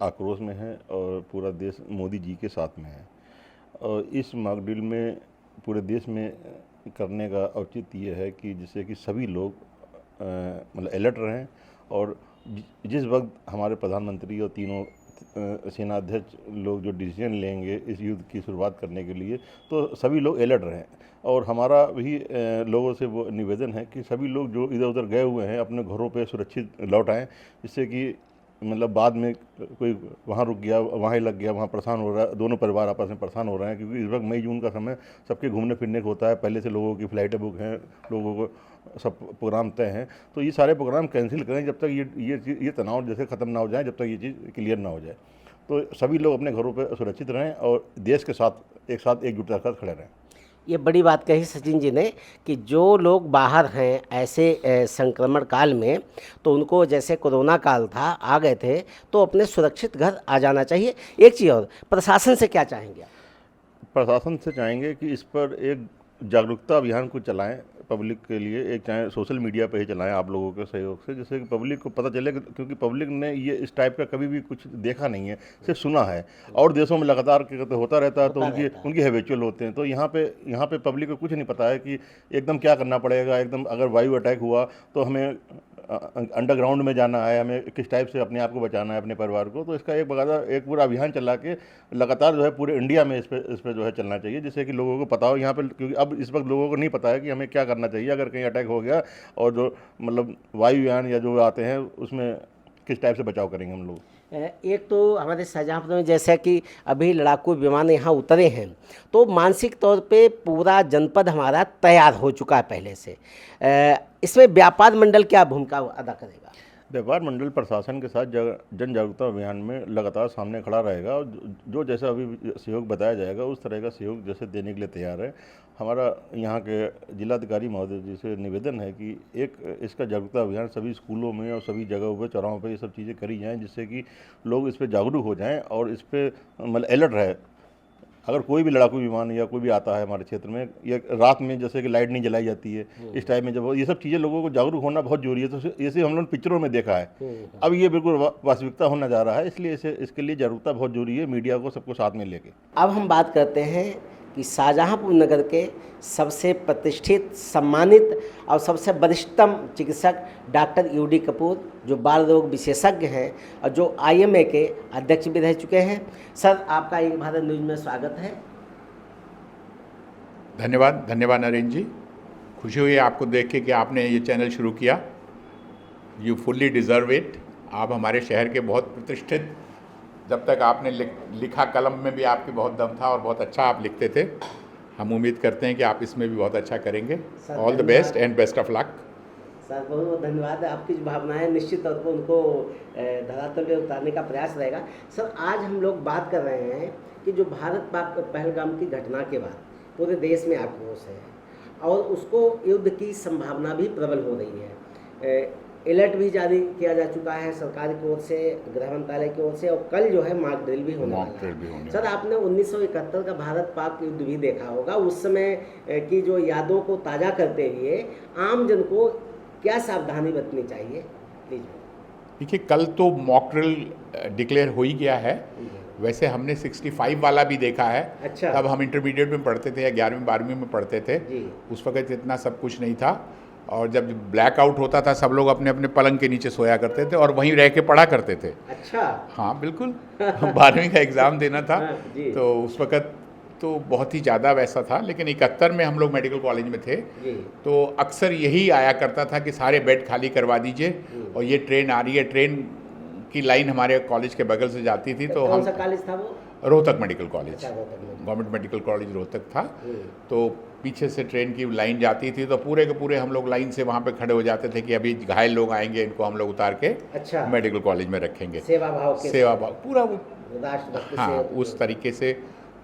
S9: आक्रोश में है और पूरा देश मोदी जी के साथ में है। और इस मॉक ड्रिल में पूरे देश में करने का औचित्य ये है कि जिससे कि सभी लोग मतलब अलर्ट रहें, और जिस वक्त हमारे प्रधानमंत्री और तीनों सेनाध्यक्ष लोग जो डिसीजन लेंगे इस युद्ध की शुरुआत करने के लिए, तो सभी लोग अलर्ट रहें। और हमारा भी लोगों से वो निवेदन है कि सभी लोग जो इधर उधर गए हुए हैं अपने घरों पे सुरक्षित लौट आएँ, जिससे कि मतलब बाद में कोई वहाँ रुक गया, वहाँ ही लग गया, वहाँ परेशान हो रहा है, दोनों परिवार आपस में परेशान हो रहे हैं। क्योंकि इस वक्त मई जून का समय सबके घूमने फिरने का होता है, पहले से लोगों की फ़्लाइटें बुक हैं, लोगों को सब प्रोग्राम तय हैं। तो ये सारे प्रोग्राम कैंसिल करें जब तक ये तनाव जैसे ख़त्म ना हो जाए, जब तक ये चीज़ क्लियर ना हो जाए। तो सभी लोग अपने घरों पर सुरक्षित रहें और देश के साथ एकजुटता के साथ खड़े रहें।
S6: ये बड़ी बात कही सचिन जी ने कि जो लोग बाहर हैं ऐसे संक्रमण काल में, तो उनको जैसे कोरोना काल था आ गए थे, तो अपने सुरक्षित घर आ जाना चाहिए। एक चीज़ और, प्रशासन से क्या चाहेंगे आप?
S9: प्रशासन से चाहेंगे कि इस पर एक जागरूकता अभियान को चलाएं पब्लिक के लिए, एक चाहे सोशल मीडिया पे ही चलाएं आप लोगों के सहयोग से, जिससे कि पब्लिक को पता चले, क्योंकि पब्लिक ने ये इस टाइप का कभी भी कुछ देखा नहीं है, सिर्फ सुना है। और देशों में लगातार होता रहता है, तो उनकी हैबिचुअल होते हैं। तो यहाँ पे पब्लिक को कुछ नहीं पता है कि एकदम क्या करना पड़ेगा। एकदम अगर वायु अटैक हुआ तो हमें अंडरग्राउंड में जाना है, हमें किस टाइप से अपने आप को बचाना है, अपने परिवार को। तो इसका एक पूरा अभियान चला के लगातार जो है पूरे इंडिया में इस पे जो है चलना चाहिए, जिससे कि लोगों को पता हो यहाँ पे। क्योंकि अब इस वक्त लोगों को नहीं पता है कि हमें क्या करना चाहिए अगर कहीं अटैक हो गया, और जो मतलब वायुयान या जो आते हैं उसमें किस टाइप से बचाव करेंगे हम लोग।
S6: एक तो हमारे शाहजहाँपुर में जैसा कि अभी लड़ाकू विमान यहाँ उतरे हैं, तो मानसिक तौर पे पूरा जनपद हमारा तैयार हो चुका है पहले से। इसमें व्यापार मंडल क्या भूमिका अदा करेगा?
S9: व्यापार मंडल प्रशासन के साथ जन जागरूकता अभियान में लगातार सामने खड़ा रहेगा, और जो जैसा अभी सहयोग बताया जाएगा उस तरह का सहयोग जैसे देने के लिए तैयार है। हमारा यहाँ के जिलाधिकारी महोदय जी से निवेदन है कि एक इसका जागरूकता अभियान सभी स्कूलों में और सभी जगहों पे, चौराहों पे ये सब चीज़ें करी जाएँ, जिससे कि लोग इस पर जागरूक हो जाएँ और इस पर मतलब अलर्ट रहे। अगर कोई भी लड़ाकू विमान या कोई भी आता है हमारे क्षेत्र में, या रात में जैसे कि लाइट नहीं जलाई जाती है, इस टाइम में जब ये सब चीज़ें लोगों को जागरूक होना बहुत जरूरी है। तो जैसे हम लोग पिक्चरों में देखा है, अब ये बिल्कुल वास्तविकता होना जा रहा है, इसलिए इसके लिए जागरूकता बहुत जरूरी है, मीडिया को सबको साथ में लेके।
S6: अब हम बात करते हैं कि शाहजहाँपुर नगर के सबसे प्रतिष्ठित, सम्मानित और सबसे वरिष्ठतम चिकित्सक डॉक्टर यूडी कपूर, जो बाल रोग विशेषज्ञ हैं और जो IMA के अध्यक्ष भी रह चुके हैं। सर, आपका एक भारत न्यूज़ में स्वागत है।
S10: धन्यवाद नरेंद्र जी। खुशी हुई आपको देख के कि आपने ये चैनल शुरू किया। You fully deserve it. आप हमारे शहर के बहुत प्रतिष्ठित, जब तक आपने लिखा कलम में भी आपकी बहुत दम था और बहुत अच्छा आप लिखते थे। हम उम्मीद करते हैं कि आप इसमें भी बहुत अच्छा करेंगे। All the best and best of luck.
S6: Sir, बहुत बहुत धन्यवाद। आपकी जो भावनाएं निश्चित तौर पर उनको धरातल पे उतारने का प्रयास रहेगा। सर, आज हम लोग बात कर रहे हैं कि जो भारत पाक पहलगाम की घटना के बाद पूरे देश में आक्रोश है और उसको युद्ध की संभावना भी प्रबल हो रही है। अलर्ट भी जारी किया जा चुका है सरकार की ओर से, गृह मंत्रालय की ओर से, और कल जो है मॉक ड्रिल भी होने वाला है। सर, आपने 1971 का भारत पाक युद्ध भी देखा होगा, उस समय की जो यादों को ताज़ा करते हुए आम जन को क्या सावधानी बरतनी चाहिए, प्लीज?
S10: देखिए, कल तो मॉक ड्रिल डिक्लेयर हो ही गया है। वैसे हमने 65 वाला भी देखा है।
S6: अच्छा।
S10: तब हम इंटरमीडिएट में पढ़ते थे या 11वीं 12वीं में पढ़ते थे। उस वक्त इतना सब कुछ नहीं था, और जब ब्लैकआउट होता था सब लोग अपने अपने पलंग के नीचे सोया करते थे और वहीं रह के पढ़ा करते थे।
S6: अच्छा।
S10: हाँ बिल्कुल। 12वीं का एग्ज़ाम देना था।
S6: जी।
S10: तो उस वक्त तो बहुत ही ज़्यादा वैसा था, लेकिन 71 में हम लोग मेडिकल कॉलेज में थे। तो अक्सर यही आया करता था कि सारे बेड खाली करवा दीजिए और ये ट्रेन आ रही है। ट्रेन की लाइन हमारे कॉलेज के बगल से जाती थी। तो
S6: कौन सा कॉलेज था वो?
S10: रोहतक मेडिकल कॉलेज,
S6: अच्छा,
S10: गवर्नमेंट मेडिकल कॉलेज रोहतक था। तो पीछे से ट्रेन की लाइन जाती थी, तो पूरे के पूरे हम लोग लाइन से वहाँ पे खड़े हो जाते थे कि अभी घायल लोग आएंगे, इनको हम लोग उतार के
S6: अच्छा
S10: मेडिकल कॉलेज में रखेंगे।
S6: सेवा भाव
S10: पूरा वो, हाँ, उस तरीके से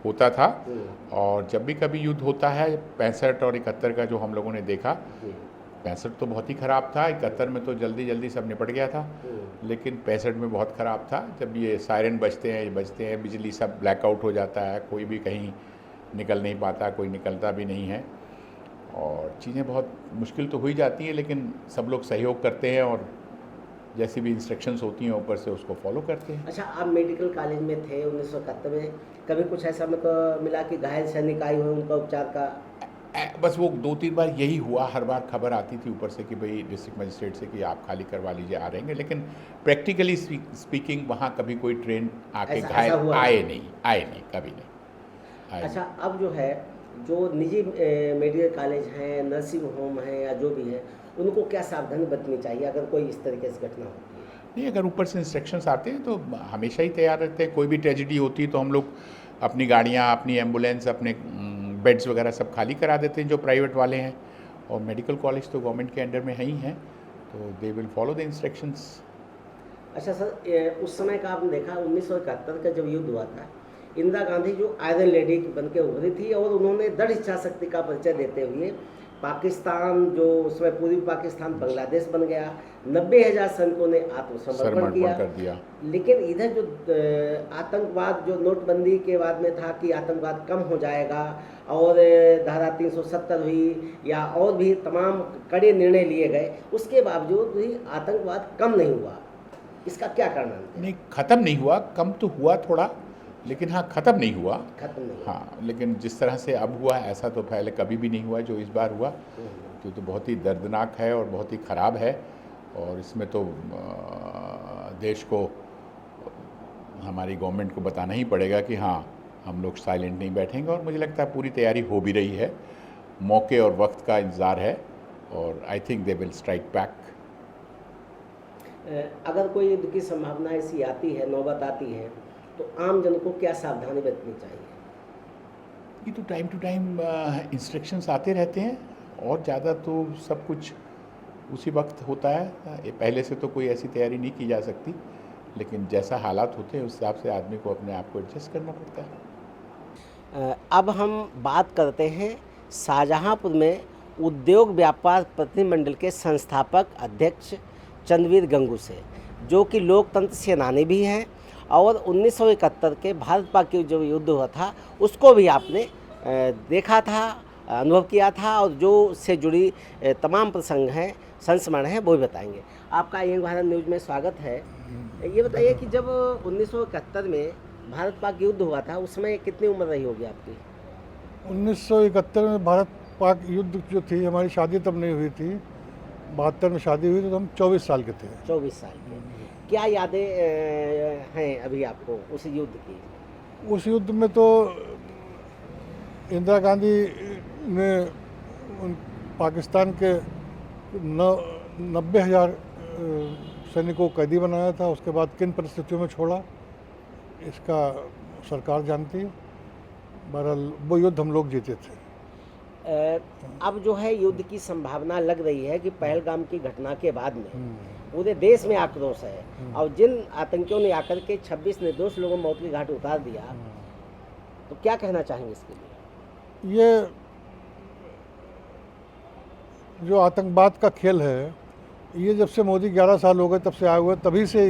S10: होता था। और जब भी कभी युद्ध होता है, 65 और 71 का जो हम लोगों ने देखा, 65 तो बहुत ही ख़राब था, 71 में तो जल्दी जल्दी सब निपट गया था, लेकिन 65 में बहुत ख़राब था। जब ये सायरन बजते हैं, बिजली सब ब्लैकआउट हो जाता है, कोई भी कहीं निकल नहीं पाता, कोई निकलता भी नहीं है, और चीज़ें बहुत मुश्किल तो हो ही जाती हैं, लेकिन सब लोग सहयोग करते हैं और जैसी भी इंस्ट्रक्शंस होती हैं ऊपर से उसको फॉलो करते हैं।
S6: अच्छा, आप मेडिकल कॉलेज में थे 1971 में, कभी कुछ ऐसा मिला कि घायल सैनिक आए हुए, उनका उपचार का?
S10: बस वो 2-3 बार यही हुआ। हर बार खबर आती थी ऊपर से कि भाई डिस्ट्रिक्ट मजिस्ट्रेट से कि आप खाली करवा लीजिए, आ रहेंगे, लेकिन प्रैक्टिकली स्पीकिंग वहाँ कभी कोई ट्रेन आके घायल आए नहीं, कभी नहीं।
S6: अच्छा, अब जो है जो निजी मेडिकल कॉलेज हैं, नर्सिंग होम हैं या जो भी है, उनको क्या सावधानी बरतनी चाहिए अगर कोई इस तरीके से घटना होती है?
S10: नहीं, अगर ऊपर से इंस्ट्रक्शंस आते हैं तो हमेशा ही तैयार रहते हैं। कोई भी ट्रेजिडी होती है तो हम लोग अपनी गाड़ियाँ, अपनी एम्बुलेंस, अपने बेड्स वगैरह सब खाली करा देते हैं जो प्राइवेट वाले हैं, और मेडिकल कॉलेज तो गवर्नमेंट के अंडर में ही हैं, तो they will follow the instructions.
S6: अच्छा सर, उस समय का आपने देखा 1971 का जब युद्ध हुआ था, इंदिरा गांधी जो आयरन लेडी बन के उभरी थी, और उन्होंने दृढ़ इच्छा शक्ति का परिचय देते हुए पाकिस्तान, जो उसमें पूर्वी पाकिस्तान बांग्लादेश बन गया, 90,000 सैनिकों ने आत्मसमर्पण किया। लेकिन इधर जो आतंकवाद जो नोटबंदी के बाद में था कि आतंकवाद कम हो जाएगा, और धारा 370 हुई या और भी तमाम कड़े निर्णय लिए गए, उसके बावजूद भी आतंकवाद कम नहीं हुआ। इसका क्या कारण है?
S10: नहीं, ख़त्म नहीं हुआ, कम तो हुआ थोड़ा, लेकिन हाँ ख़त्म नहीं हुआ। हाँ, लेकिन जिस तरह से अब हुआ ऐसा तो पहले कभी भी नहीं हुआ जो इस बार हुआ, तो बहुत ही दर्दनाक है और बहुत ही ख़राब है, और इसमें तो देश को, हमारी गवर्नमेंट को बताना ही पड़ेगा कि हाँ, हम लोग साइलेंट नहीं बैठेंगे, और मुझे लगता है पूरी तैयारी हो भी रही है, मौके और वक्त का इंतज़ार है, और I think they will strike back.
S6: अगर कोई युद्ध की संभावना ऐसी आती है, नौबत आती है, तो आम जन को क्या सावधानी बरतनी चाहिए?
S10: ये तो टाइम टू टाइम इंस्ट्रक्शंस आते रहते हैं, और ज़्यादा तो सब कुछ उसी वक्त होता है। पहले से तो कोई ऐसी तैयारी नहीं की जा सकती, लेकिन जैसा हालात होते हैं उस हिसाब से आदमी को अपने आप को एडजस्ट करना पड़ता है।
S6: अब हम बात करते हैं शाहजहांपुर में उद्योग व्यापार प्रतिनिधिमंडल के संस्थापक अध्यक्ष चंद्रवीर गंगू से, जो कि लोकतंत्र सेनानी भी हैं, और 1971 के भारत पाक के जो युद्ध हुआ था उसको भी आपने देखा था, अनुभव किया था, और जो उससे जुड़ी तमाम प्रसंग हैं, संस्मरण हैं, वो भी बताएंगे। आपका यंग भारत न्यूज़ में स्वागत है। ये बताइए कि जब 1971 में भारत पाक युद्ध हुआ था, उसमें कितनी उम्र रही होगी आपकी?
S2: 1971 में भारत पाक युद्ध जो थी, हमारी शादी तब नहीं हुई थी, 72 में शादी हुई, तो हम 24 साल के थे।
S6: 24 साल के। क्या यादें हैं अभी आपको उस युद्ध की?
S2: उस युद्ध में तो इंदिरा गांधी ने पाकिस्तान के 90,000 सैनिकों को कैदी बनाया था। उसके बाद किन परिस्थितियों में छोड़ा, इसका सरकार जानती है। बहरहाल वो युद्ध हम लोग जीते थे।
S6: अब जो है युद्ध की संभावना लग रही है कि पहलगाम की घटना के बाद में पूरे देश में आक्रोश है, और जिन आतंकियों ने आकर के 26 निर्दोष लोगों मौत की घाट उतार दिया, तो क्या कहना चाहेंगे इसके लिए?
S2: ये जो आतंकवाद का खेल है, ये जब से मोदी 11 साल हो गए तब से आए हुए, तभी से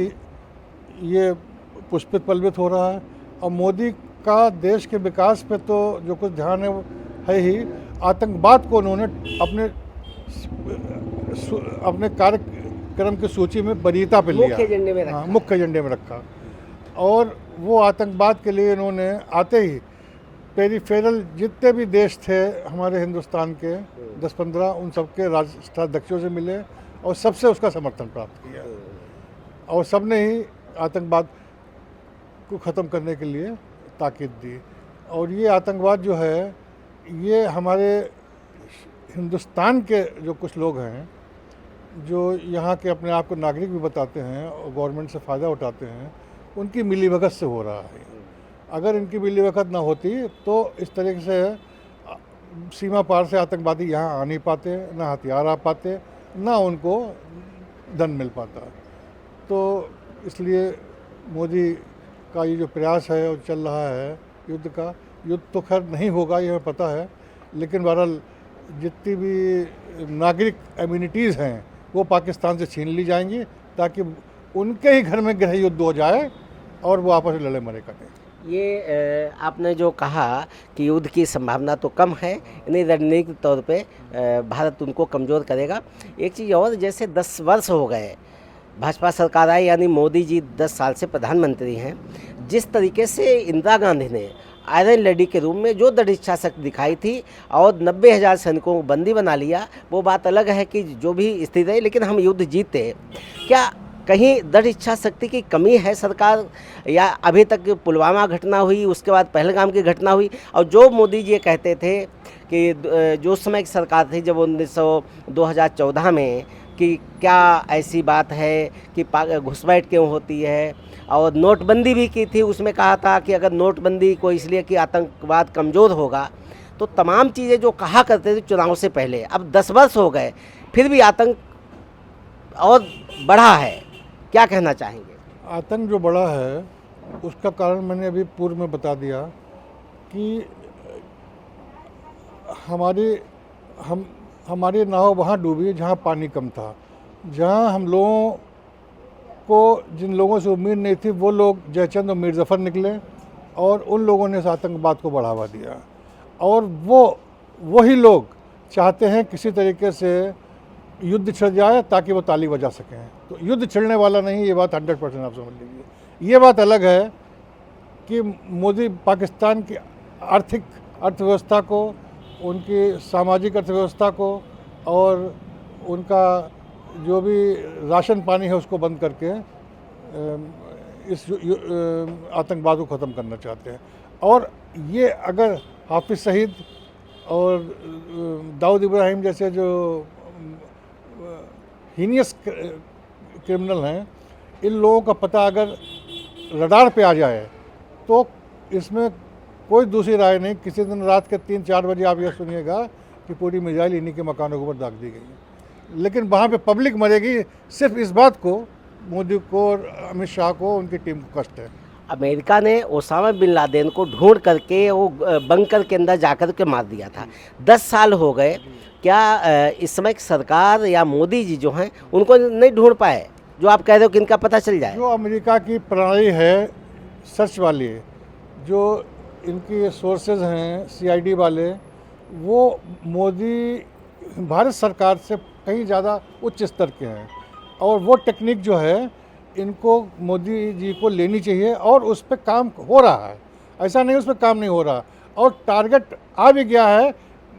S2: ये पुष्पित पल्वित हो रहा है। और मोदी का देश के विकास पे तो जो कुछ ध्यान है वो है ही, आतंकवाद को उन्होंने अपने कार्यक्रम की सूची में वरीयता पे लिया,
S6: मुख्य एजेंडे में रखा।
S2: मुख्य एजेंडे में रखा। और वो आतंकवाद के लिए इन्होंने आते ही पेरिफेरल जितने भी देश थे हमारे हिंदुस्तान के 10-15, उन सबके राष्ट्राध्यक्षों से मिले और सबसे उसका समर्थन प्राप्त किया, और सबने ही आतंकवाद को ख़त्म करने के लिए ताकीद दी। और ये आतंकवाद जो है, ये हमारे हिंदुस्तान के जो कुछ लोग हैं, जो यहाँ के अपने आप को नागरिक भी बताते हैं और गवर्नमेंट से फ़ायदा उठाते हैं, उनकी मिलीभगत से हो रहा है। अगर इनकी मिलीभगत ना होती तो इस तरीके से सीमा पार से आतंकवादी यहाँ आ नहीं पाते, ना हथियार आ पाते, ना उनको धन मिल पाता। तो इसलिए मोदी का ये जो प्रयास है और चल रहा है युद्ध तो खैर नहीं होगा, ये हमें पता है, लेकिन बहरहाल जितनी भी नागरिक एम्यूनिटीज़ हैं वो पाकिस्तान से छीन ली जाएंगी, ताकि उनके ही घर में गृह युद्ध हो जाए और वो आपस में लड़े मरे करें।
S6: ये आपने जो कहा कि युद्ध की संभावना तो कम है, यानी रणनीतिक तौर पे भारत उनको कमज़ोर करेगा। एक चीज़ और, जैसे 10 वर्ष हो गए भाजपा सरकार आई, यानी मोदी जी 10 साल से प्रधानमंत्री हैं, जिस तरीके से इंदिरा गांधी ने आयरन लेडी के रूप में जो दृढ़ इच्छा शक्ति दिखाई थी और 90,000 सैनिकों को बंदी बना लिया, वो बात अलग है कि जो भी स्थिति रही, लेकिन हम युद्ध जीते। क्या कहीं दृढ़ इच्छा शक्ति की कमी है सरकार, या अभी तक पुलवामा घटना हुई, उसके बाद पहलगाम की घटना हुई, और जो मोदी जी कहते थे कि जो समय की सरकार थी जब 2014 में, कि क्या ऐसी बात है कि घुसपैठ क्यों होती है, और नोटबंदी भी की थी, उसमें कहा था कि अगर नोटबंदी को इसलिए कि आतंकवाद कमज़ोर होगा, तो तमाम चीज़ें जो कहा करते थे चुनाव से पहले, अब 10 वर्ष हो गए फिर भी आतंक और बढ़ा है। क्या कहना चाहेंगे?
S2: आतंक जो बढ़ा है उसका कारण मैंने अभी पूर्व में बता दिया कि हमारी नाव वहाँ डूबी जहाँ पानी कम था, जहाँ हम लोगों को जिन लोगों से उम्मीद नहीं थी वो लोग जयचंद और मीर जफ़र निकले, और उन लोगों ने इस आतंकवाद को बढ़ावा दिया। और वही लोग चाहते हैं किसी तरीके से युद्ध छिड़ जाए ताकि वो ताली बजा सकें। तो युद्ध छिड़ने वाला नहीं, ये बात 100% आप समझ लीजिए। ये बात अलग है कि मोदी पाकिस्तान की आर्थिक अर्थव्यवस्था को, उनकी सामाजिक अर्थव्यवस्था को और उनका जो भी राशन पानी है उसको बंद करके इस आतंकवाद को ख़त्म करना चाहते हैं। और ये अगर हाफिज़ सईद और दाऊद इब्राहिम जैसे जो हीनियस क्रिमिनल हैं, इन लोगों का पता अगर रडार पे आ जाए तो इसमें कोई दूसरी राय नहीं। किसी दिन रात के 3-4 बजे आप यह सुनिएगा कि पूरी मिसाइल इन्हीं के मकानों के ऊपर दाग दी गई, लेकिन वहाँ पे पब्लिक मरेगी सिर्फ इस बात को मोदी को और अमित शाह को, उनकी टीम को कष्ट है।
S6: अमेरिका ने ओसामा बिन लादेन को ढूंढ करके वो बंकर के अंदर जाकर के मार दिया था। 10 साल हो गए, क्या इस समय की सरकार या मोदी जी जो हैं उनको नहीं ढूंढ पाए, जो आप कह रहे हो कि इनका पता चल जाए?
S2: जो अमेरिका की प्रणाली है सर्च वाली, जो इनकी सोर्सेज हैं CID वाले, वो मोदी भारत सरकार से कहीं ज़्यादा उच्च स्तर के हैं, और वो टेक्निक जो है इनको मोदी जी को लेनी चाहिए, और उस पर काम हो रहा है। ऐसा नहीं उस पर काम नहीं हो रहा, और टारगेट आ भी गया है।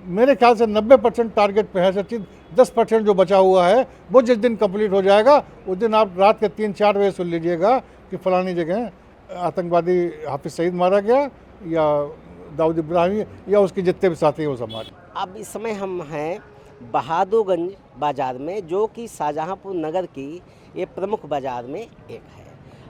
S2: मेरे ख्याल से 90% टारगेट पे है सचिन। 10% जो बचा हुआ है वो जिस दिन कंप्लीट हो जाएगा उस दिन आप रात के 3-4 बजे सुन लीजिएगा कि फलानी जगह आतंकवादी हाफिज़ सईद मारा गया, या दाऊद इब्राहिम, या उसके जितने भी साथी हैं वो सब मारे।
S6: अब इस समय हम हैं बहादुरगंज बाज़ार में, जो कि शाहजहाँपुर नगर की ये प्रमुख बाज़ार में एक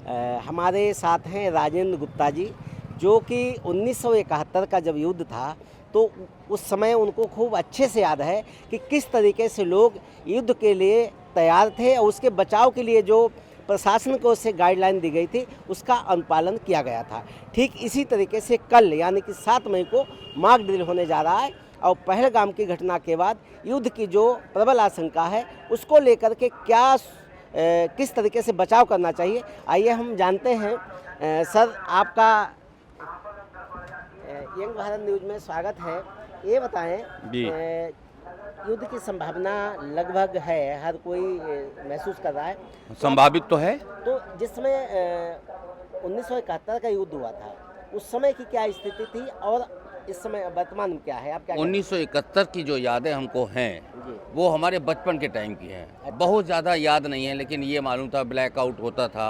S6: है। हमारे साथ हैं राजेंद्र गुप्ता जी, जो कि 1971 का जब युद्ध था तो उस समय उनको खूब अच्छे से याद है कि किस तरीके से लोग युद्ध के लिए तैयार थे, और उसके बचाव के लिए जो प्रशासन को उससे गाइडलाइन दी गई थी उसका अनुपालन किया गया था। ठीक इसी तरीके से कल यानी कि 7 मई को मॉक ड्रिल होने जा रहा है, और पहलगाम की घटना के बाद युद्ध की जो प्रबल आशंका है उसको लेकर के क्या किस तरीके से बचाव करना चाहिए, आइए हम जानते हैं। सर, आपका यंग भारत न्यूज़ में स्वागत है। ये बताएं, युद्ध की संभावना लगभग है, हर कोई महसूस कर रहा है,
S8: संभावित तो है।
S6: तो जिस समय 1971 का युद्ध हुआ था उस समय की क्या स्थिति थी और इस समय वर्तमान में क्या है, आप क्या
S8: 1971 की जो यादें हमको हैं वो हमारे बचपन के टाइम की हैं। बहुत ज़्यादा याद नहीं है, लेकिन ये मालूम था ब्लैकआउट होता था,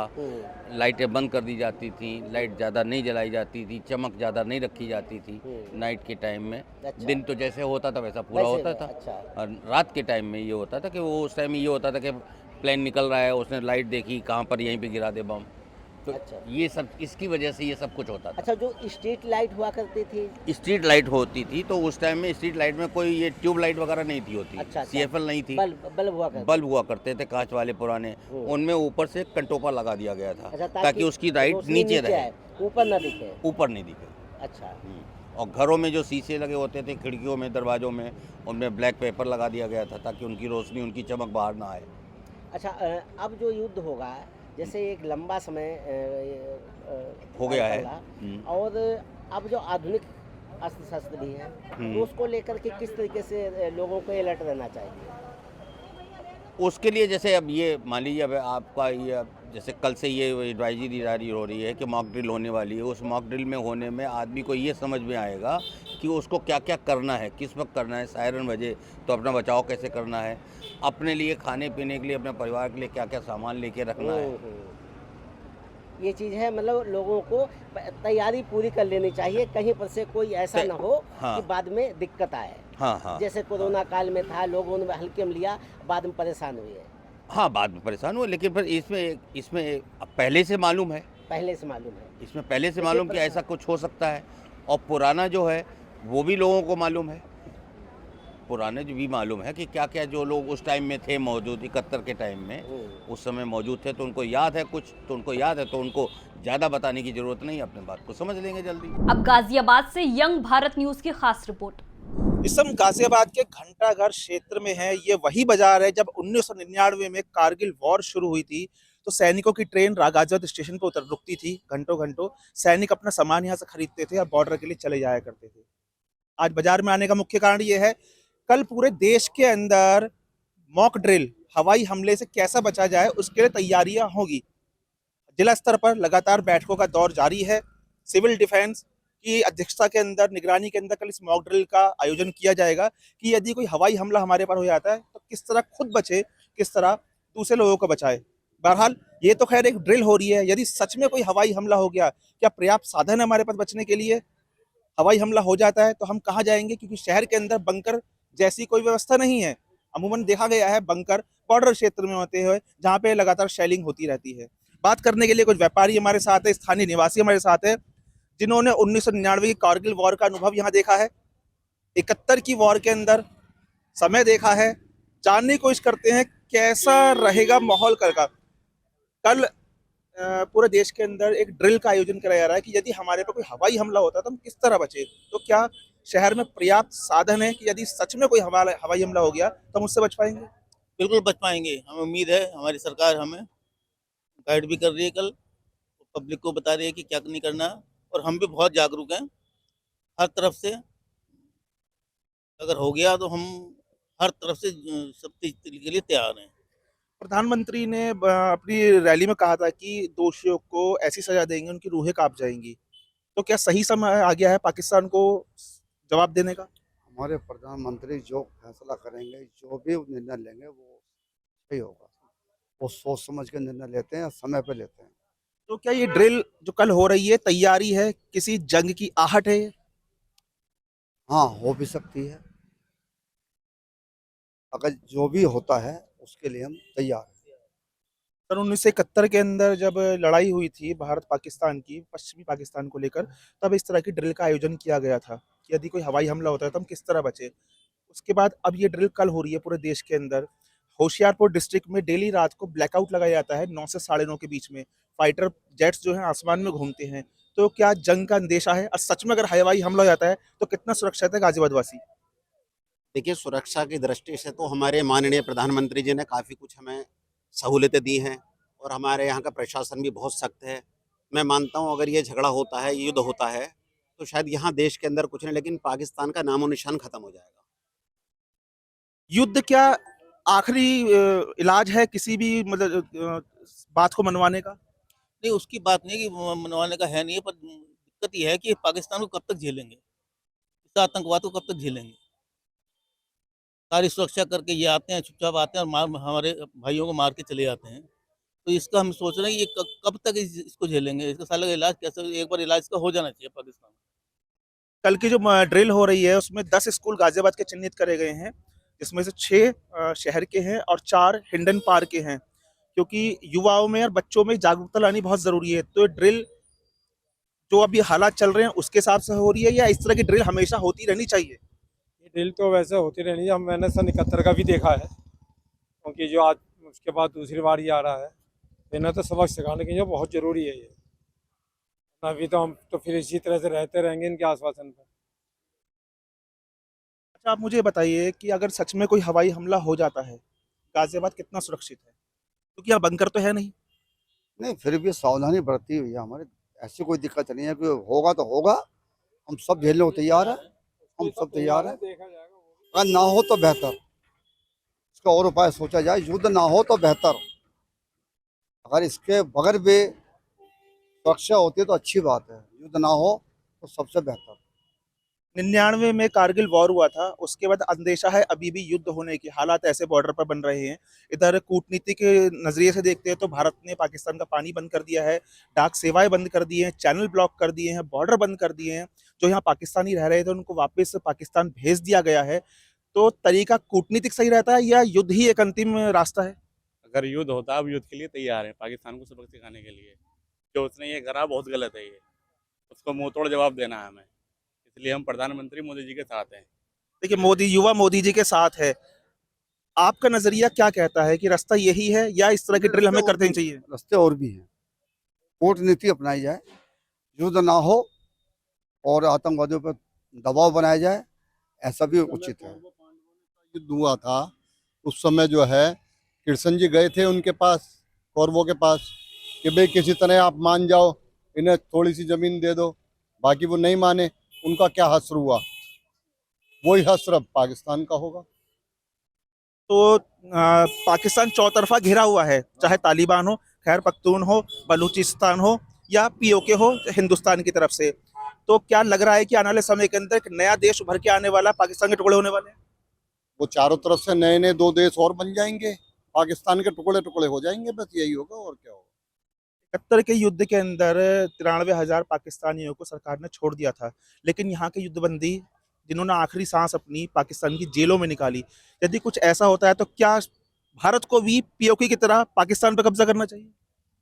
S8: लाइटें बंद कर दी जाती थी, लाइट ज़्यादा नहीं जलाई जाती थी, चमक ज़्यादा नहीं रखी जाती थी नाइट के टाइम में। दिन तो जैसे होता था वैसा पूरा होता था। और रात के टाइम में ये होता था कि वो उस टाइम ये होता था कि प्लेन निकल रहा है, उसने लाइट देखी कहाँ पर, यहीं पे गिरा दे बम। तो ये सब इसकी वजह से ये सब कुछ होता था।
S6: अच्छा, जो स्ट्रीट लाइट हुआ करती थी,
S8: स्ट्रीट लाइट होती थी तो उस टाइम में स्ट्रीट लाइट में कोई ये ट्यूब लाइट वगैरह नहीं थी होती। CFL नहीं थी, बल्ब हुआ करते थे कांच वाले पुराने, उनमें ऊपर से कंटोपा लगा दिया गया था ताकि उसकी लाइट नीचे रहे,
S6: ऊपर न दिखे,
S8: ऊपर नहीं दिखे।
S6: अच्छा।
S8: और घरों में जो शीशे लगे होते थे, खिड़कियों में, दरवाजों में, उनमें ब्लैक पेपर लगा दिया गया था ताकि उनकी रोशनी, उनकी चमक बाहर ना आए।
S6: अच्छा, अब जो युद्ध होगा, जैसे एक लंबा समय
S8: हो गया है
S6: और अब जो आधुनिक अस्त्र शस्त्र भी हैं तो उसको लेकर के किस तरीके से लोगों को अलर्ट रहना चाहिए?
S8: उसके लिए जैसे अब ये मान लीजिए, अब आपका ये जैसे कल से ये एडवाइजरी जारी हो रही है कि मॉक ड्रिल होने वाली है। उस मॉक ड्रिल में होने में आदमी को ये समझ में आएगा कि उसको क्या क्या करना है, किस वक्त करना है। सायरन बजे तो अपना बचाव कैसे करना है, अपने लिए खाने पीने के लिए, अपने परिवार के लिए क्या क्या सामान लेके रखना है।
S6: ये चीज़ है, मतलब लोगों को तैयारी पूरी कर लेनी चाहिए, कहीं पर से कोई ऐसा ना हो कि बाद में दिक्कत आए। जैसे कोरोना काल में था, लोगों ने हल्के में लिया, बाद में परेशान हुए।
S8: हाँ, बाद में परेशान हुए, लेकिन फिर इसमें पहले से मालूम है, इसमें पहले से मालूम कि ऐसा कुछ हो सकता है। और पुराना जो है वो भी लोगों को मालूम है, पुराने जो भी मालूम है कि क्या क्या जो लोग उस टाइम में थे मौजूद, 71 के टाइम में उस समय मौजूद थे, तो उनको याद है कुछ, तो उनको याद है, तो उनको ज़्यादा बताने की ज़रूरत नहीं, अपने बात को समझ लेंगे जल्दी।
S1: अब गाजियाबाद से यंग भारत न्यूज़ की खास रिपोर्ट।
S12: इस समय गाजियाबाद के घंटाघर क्षेत्र में है। ये वही बाजार है जब 1999 में कारगिल वॉर शुरू हुई थी तो सैनिकों की ट्रेन गाजियाबाद स्टेशन पर रुकती थी। घंटों घंटों सैनिक अपना सामान यहाँ से खरीदते थे और बॉर्डर के लिए चले जाया करते थे। आज बाजार में आने का मुख्य कारण ये है, कल पूरे देश के अंदर मॉक ड्रिल, हवाई हमले से कैसा बचा जाए उसके लिए तैयारियां होगी। जिला स्तर पर लगातार बैठकों का दौर जारी है। सिविल डिफेंस की अध्यक्षता के अंदर, निगरानी के अंदर कल इस मॉक ड्रिल का आयोजन किया जाएगा कि यदि कोई हवाई हमला हमारे पर हो जाता है तो किस तरह खुद बचे, किस तरह दूसरे लोगों को बचाए। बहरहाल ये तो खैर एक ड्रिल हो रही है, यदि सच में कोई हवाई हमला हो गया, क्या पर्याप्त साधन है हमारे पास बचने के लिए? हवाई हमला हो जाता है तो हम कहाँ जाएंगे, क्योंकि शहर के अंदर बंकर जैसी कोई व्यवस्था नहीं है। अमूमन देखा गया है बंकर बॉर्डर क्षेत्र में होते हुए जहाँ पे लगातार शेलिंग होती रहती है। बात करने के लिए कुछ व्यापारी हमारे साथ है, स्थानीय निवासी हमारे साथ है, जिन्होंने 1999 की कारगिल वॉर का अनुभव यहाँ देखा है, 71 की वॉर के अंदर समय देखा है। जानने की कोशिश करते हैं कैसा रहेगा माहौल का। कल पूरे देश के अंदर एक ड्रिल का आयोजन कराया जा रहा है कि यदि हमारे पर कोई हवाई हमला होता तो हम किस तरह बचे। तो क्या शहर में पर्याप्त साधन है कि यदि सच में कोई हवाई हमला हो गया तो हम उससे बच पाएंगे?
S13: बिल्कुल बच पाएंगे, हमें उम्मीद है। हमारी सरकार हमें गाइड भी कर रही है, कल पब्लिक को बता रही है कि क्या नहीं करना, और हम भी बहुत जागरूक हैं हर तरफ से। अगर हो गया तो हम हर तरफ से सब चीज के लिए तैयार हैं।
S12: प्रधानमंत्री ने अपनी रैली में कहा था कि दोषियों को ऐसी सजा देंगे उनकी रूहें कांप जाएंगी। तो क्या सही समय आ गया है पाकिस्तान को जवाब देने का?
S24: हमारे प्रधानमंत्री जो फैसला करेंगे, जो भी निर्णय लेंगे वो सही होगा। वो सोच समझ के निर्णय लेते हैं, समय पे लेते हैं।
S12: तो क्या ये ड्रिल जो कल हो रही है तैयारी है, किसी जंग की आहट है?
S24: हाँ, हो भी सकती है। अगर जो भी होता है उसके लिए हम तैयार हैं।
S12: सन 1971 के अंदर जब लड़ाई हुई थी भारत पाकिस्तान की, पश्चिमी पाकिस्तान को लेकर, तब इस तरह की ड्रिल का आयोजन किया गया था कि यदि कोई हवाई हमला होता है तो हम किस तरह बचे। उसके बाद अब ये ड्रिल कल हो रही है पूरे देश के अंदर। होशियारपुर डिस्ट्रिक्ट में डेली रात को ब्लैकआउट लगाया जाता है 9 से 9:30 के बीच में। फाइटर जेट्स जो हैं आसमान में घूमते हैं। तो क्या जंग का अंदेशा है? और सच में अगर हवाई हमला हो जाता है तो कितना सुरक्षित है गाजियाबाद वासी?
S7: देखिए, सुरक्षा की दृष्टि से तो हमारे माननीय प्रधानमंत्री जी ने काफ़ी कुछ हमें सहूलियतें दी हैं और हमारे यहाँ का प्रशासन भी बहुत सख्त है। मैं मानता हूँ अगर ये झगड़ा होता है, युद्ध होता है, तो शायद यहाँ देश के अंदर कुछ नहीं, लेकिन पाकिस्तान का नामो निशान खत्म हो जाएगा।
S12: युद्ध क्या आखिरी इलाज है किसी भी मतलब बात को मनवाने का?
S13: नहीं, उसकी बात नहीं कि मनवाने का है नहीं है, पर दिक्कत ये है कि पाकिस्तान को कब तक झेलेंगे, इस आतंकवाद को कब तक झेलेंगे। सारी सुरक्षा करके ये आते हैं, चुपचाप आते हैं और हमारे भाइयों को मार के चले जाते हैं। तो इसका हम सोच रहे हैं ये कब तक इसको झेलेंगे, इसका साले का इलाज कैसे, एक बार इलाज इसका हो जाना चाहिए पाकिस्तान में।
S12: कल की जो ड्रिल हो रही है उसमें 10 स्कूल गाजियाबाद के चिन्हित करे गए हैं, जिसमें से 6 शहर के हैं और 4 हिंडन पार्क के हैं, क्योंकि युवाओं में और बच्चों में जागरूकता लानी बहुत ज़रूरी है। तो ड्रिल जो अभी हालात चल रहे हैं उसके हिसाब से हो रही है या इस तरह की ड्रिल हमेशा होती रहनी चाहिए?
S5: ये ड्रिल तो वैसे होती रहनी है, मैंने सन 71 का भी देखा है, क्योंकि जो आज उसके बाद दूसरी बार ये आ रहा है, इन्हें तो सबक सिखाने के लिए बहुत ज़रूरी है ये। अभी तो हम तो फिर इसी तरह से रहते रहेंगे इनके आश्वासन पर।
S12: अच्छा, आप मुझे बताइए कि अगर सच में कोई हवाई हमला हो जाता है, गाजियाबाद कितना सुरक्षित है? क्योंकि यहाँ बंकर तो है नहीं।
S24: नहीं, फिर भी सावधानी बरती हुई है हमारे, ऐसी कोई दिक्कत नहीं है कि होगा तो होगा, हम सब झेलने को तैयार है, हम सब तैयार है। अगर ना हो तो बेहतर, इसका और उपाय सोचा जाए, युद्ध ना हो तो बेहतर, अगर इसके बगैर भी सुरक्षा होती है तो अच्छी बात है, युद्ध ना हो तो सबसे बेहतर।
S12: 99 में कारगिल वॉर हुआ था, उसके बाद अंदेशा है अभी भी युद्ध होने की, हालात ऐसे बॉर्डर पर बन रहे हैं। इधर कूटनीति के नज़रिए से देखते हैं तो भारत ने पाकिस्तान का पानी बंद कर दिया है, डाक सेवाएं बंद कर दी हैं, चैनल ब्लॉक कर दिए हैं, बॉर्डर बंद कर दिए हैं। जो यहाँ पाकिस्तानी रह रहे थे उनको वापस पाकिस्तान भेज दिया गया है। तो तरीका कूटनीतिक सही रहता है या युद्ध ही एक अंतिम रास्ता है?
S14: अगर युद्ध होता है, अब युद्ध के लिए तैयार है पाकिस्तान को सबक सिखाने के लिए। जो उसने ये करा बहुत गलत है, ये उसको मुंह तोड़ जवाब देना है हमें, इसलिए हम प्रधानमंत्री मोदी जी के साथ हैं।
S12: देखिए, युवा मोदी जी के साथ है, आपका नजरिया क्या कहता है कि रास्ता यही है या इस तरह की ड्रिल हमें कर देनी चाहिए?
S24: रास्ते और भी हैं, कूटनीति अपनाई जाए, युद्ध ना हो और आतंकवादियों पर दबाव बनाया जाए, ऐसा भी उचित है।
S15: युद्ध हुआ था उस समय जो है कृष्ण जी गए थे उनके पास, कौरवों के पास, कि भाई किसी तरह आप मान जाओ, इन्हें थोड़ी सी जमीन दे दो, बाकी वो नहीं माने। उनका क्या हश्र हुआ, वही हश्र अब पाकिस्तान का होगा।
S12: तो पाकिस्तान चौतरफा घिरा हुआ है, चाहे तालिबान हो, खैर पख्तून हो, बलूचिस्तान हो या पीओके हो हिंदुस्तान की तरफ से। तो क्या लग रहा है कि आने वाले समय के अंदर एक नया देश उभर के आने वाला, पाकिस्तान के टुकड़े होने वाले हैं?
S15: वो चारों तरफ से नए नए 2 देश और बन जाएंगे, पाकिस्तान के टुकड़े टुकड़े हो जाएंगे, बस यही होगा और क्या होगा।
S12: 71 के युद्ध के अंदर 93,000 पाकिस्तानियों को सरकार ने छोड़ दिया था, लेकिन यहाँ के युद्धबंदी जिन्होंने आखिरी सांस अपनी पाकिस्तान की जेलों में निकाली, यदि कुछ ऐसा होता है तो क्या भारत को भी पीओके की तरह पाकिस्तान पर कब्जा करना चाहिए?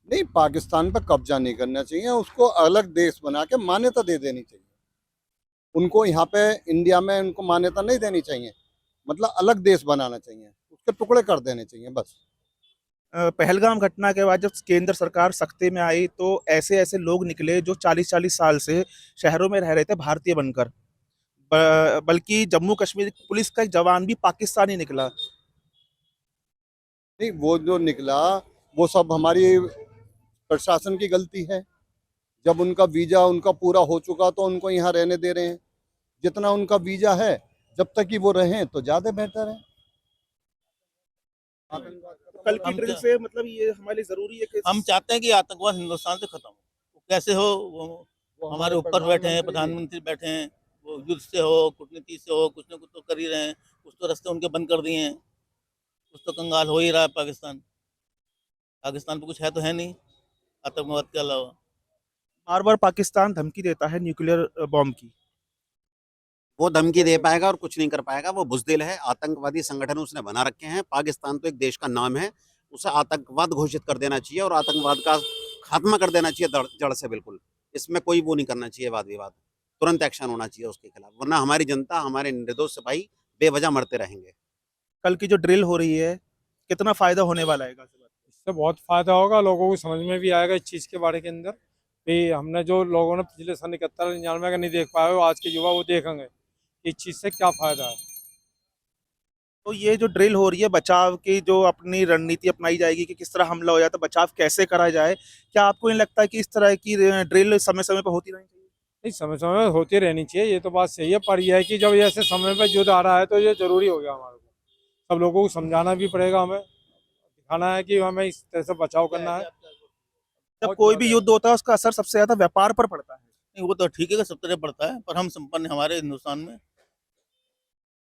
S15: नहीं, पाकिस्तान पर कब्जा नहीं करना चाहिए, उसको अलग देश बना के मान्यता दे देनी चाहिए। उनको यहाँ पे इंडिया में उनको मान्यता नहीं देनी चाहिए, मतलब अलग देश बनाना चाहिए, उसके टुकड़े कर देने चाहिए बस।
S12: पहलगाम घटना के बाद जब केंद्र सरकार सख्ते में आई तो ऐसे ऐसे लोग निकले जो 40-40 साल से शहरों में रह रहे थे भारतीय बनकर, बल्कि जम्मू कश्मीर पुलिस का एक जवान भी पाकिस्तानी निकला।
S15: नहीं, वो जो निकला वो सब हमारी प्रशासन की गलती है। जब उनका वीज़ा उनका पूरा हो चुका तो उनको यहाँ रहने दे रहे हैं, जितना उनका वीज़ा है जब तक कि वो रहें तो ज़्यादा बेहतर है।
S12: कल की ड्रिल से मतलब ये हमारे लिए जरूरी है कि
S13: हम चाहते हैं कि आतंकवाद हिंदुस्तान से खत्म हो। कैसे हो, वो हमारे ऊपर बैठे हैं, प्रधानमंत्री बैठे हैं, वो युद्ध से हो, कूटनीति से हो, कुछ ना कुछ तो कर ही रहे हैं। कुछ तो रास्ते उनके बंद कर दिए हैं, कुछ तो कंगाल हो ही रहा है पाकिस्तान पे कुछ है तो है नहीं आतंकवाद के अलावा।
S12: बार बार पाकिस्तान धमकी देता है न्यूक्लियर बॉम्ब की।
S7: वो धमकी दे पाएगा और कुछ नहीं कर पाएगा, वो बुज़दिल है, आतंकवादी संगठन उसने बना रखे हैं। पाकिस्तान तो एक देश का नाम है, उसे आतंकवाद घोषित कर देना चाहिए और आतंकवाद का खात्मा कर देना चाहिए जड़ से। बिल्कुल इसमें कोई वो नहीं करना चाहिए, वाद विवाद, तुरंत एक्शन होना चाहिए उसके खिलाफ, वरना हमारी जनता, हमारे निर्दोष सिपाही बेवजह मरते रहेंगे।
S12: कल की जो ड्रिल हो रही है कितना फायदा होने वाला है?
S5: इससे बहुत फायदा होगा, लोगों को समझ में भी आएगा इस चीज़ के बारे के अंदर भी। हमने जो लोगों ने पिछले सन 71-99 का नहीं देख पाए, आज के युवा वो देखेंगे इस चीज़ से क्या फ़ायदा है।
S12: तो ये जो ड्रिल हो रही है, बचाव की जो अपनी रणनीति अपनाई जाएगी कि किस तरह हमला हो जाता है, बचाव कैसे करा जाए, क्या आपको नहीं लगता है कि इस तरह की ड्रिल समय समय पर होती रहनी चाहिए?
S5: नहीं, समय समय में होती रहनी चाहिए, ये तो बात सही है, पर यह है कि जब ऐसे समय पर युद्ध आ रहा है तो ये जरूरी हो गया हमारे को। सब लोगों को समझाना भी पड़ेगा, हमें दिखाना है कि हमें इस तरह से बचाव करना है।
S12: जब कोई भी युद्ध होता है उसका असर सबसे ज्यादा व्यापार पर पड़ता है।
S13: नहीं वो तो ठीक है कि सब तरह पड़ता है, पर हम संपन्न हमारे हिंदुस्तान में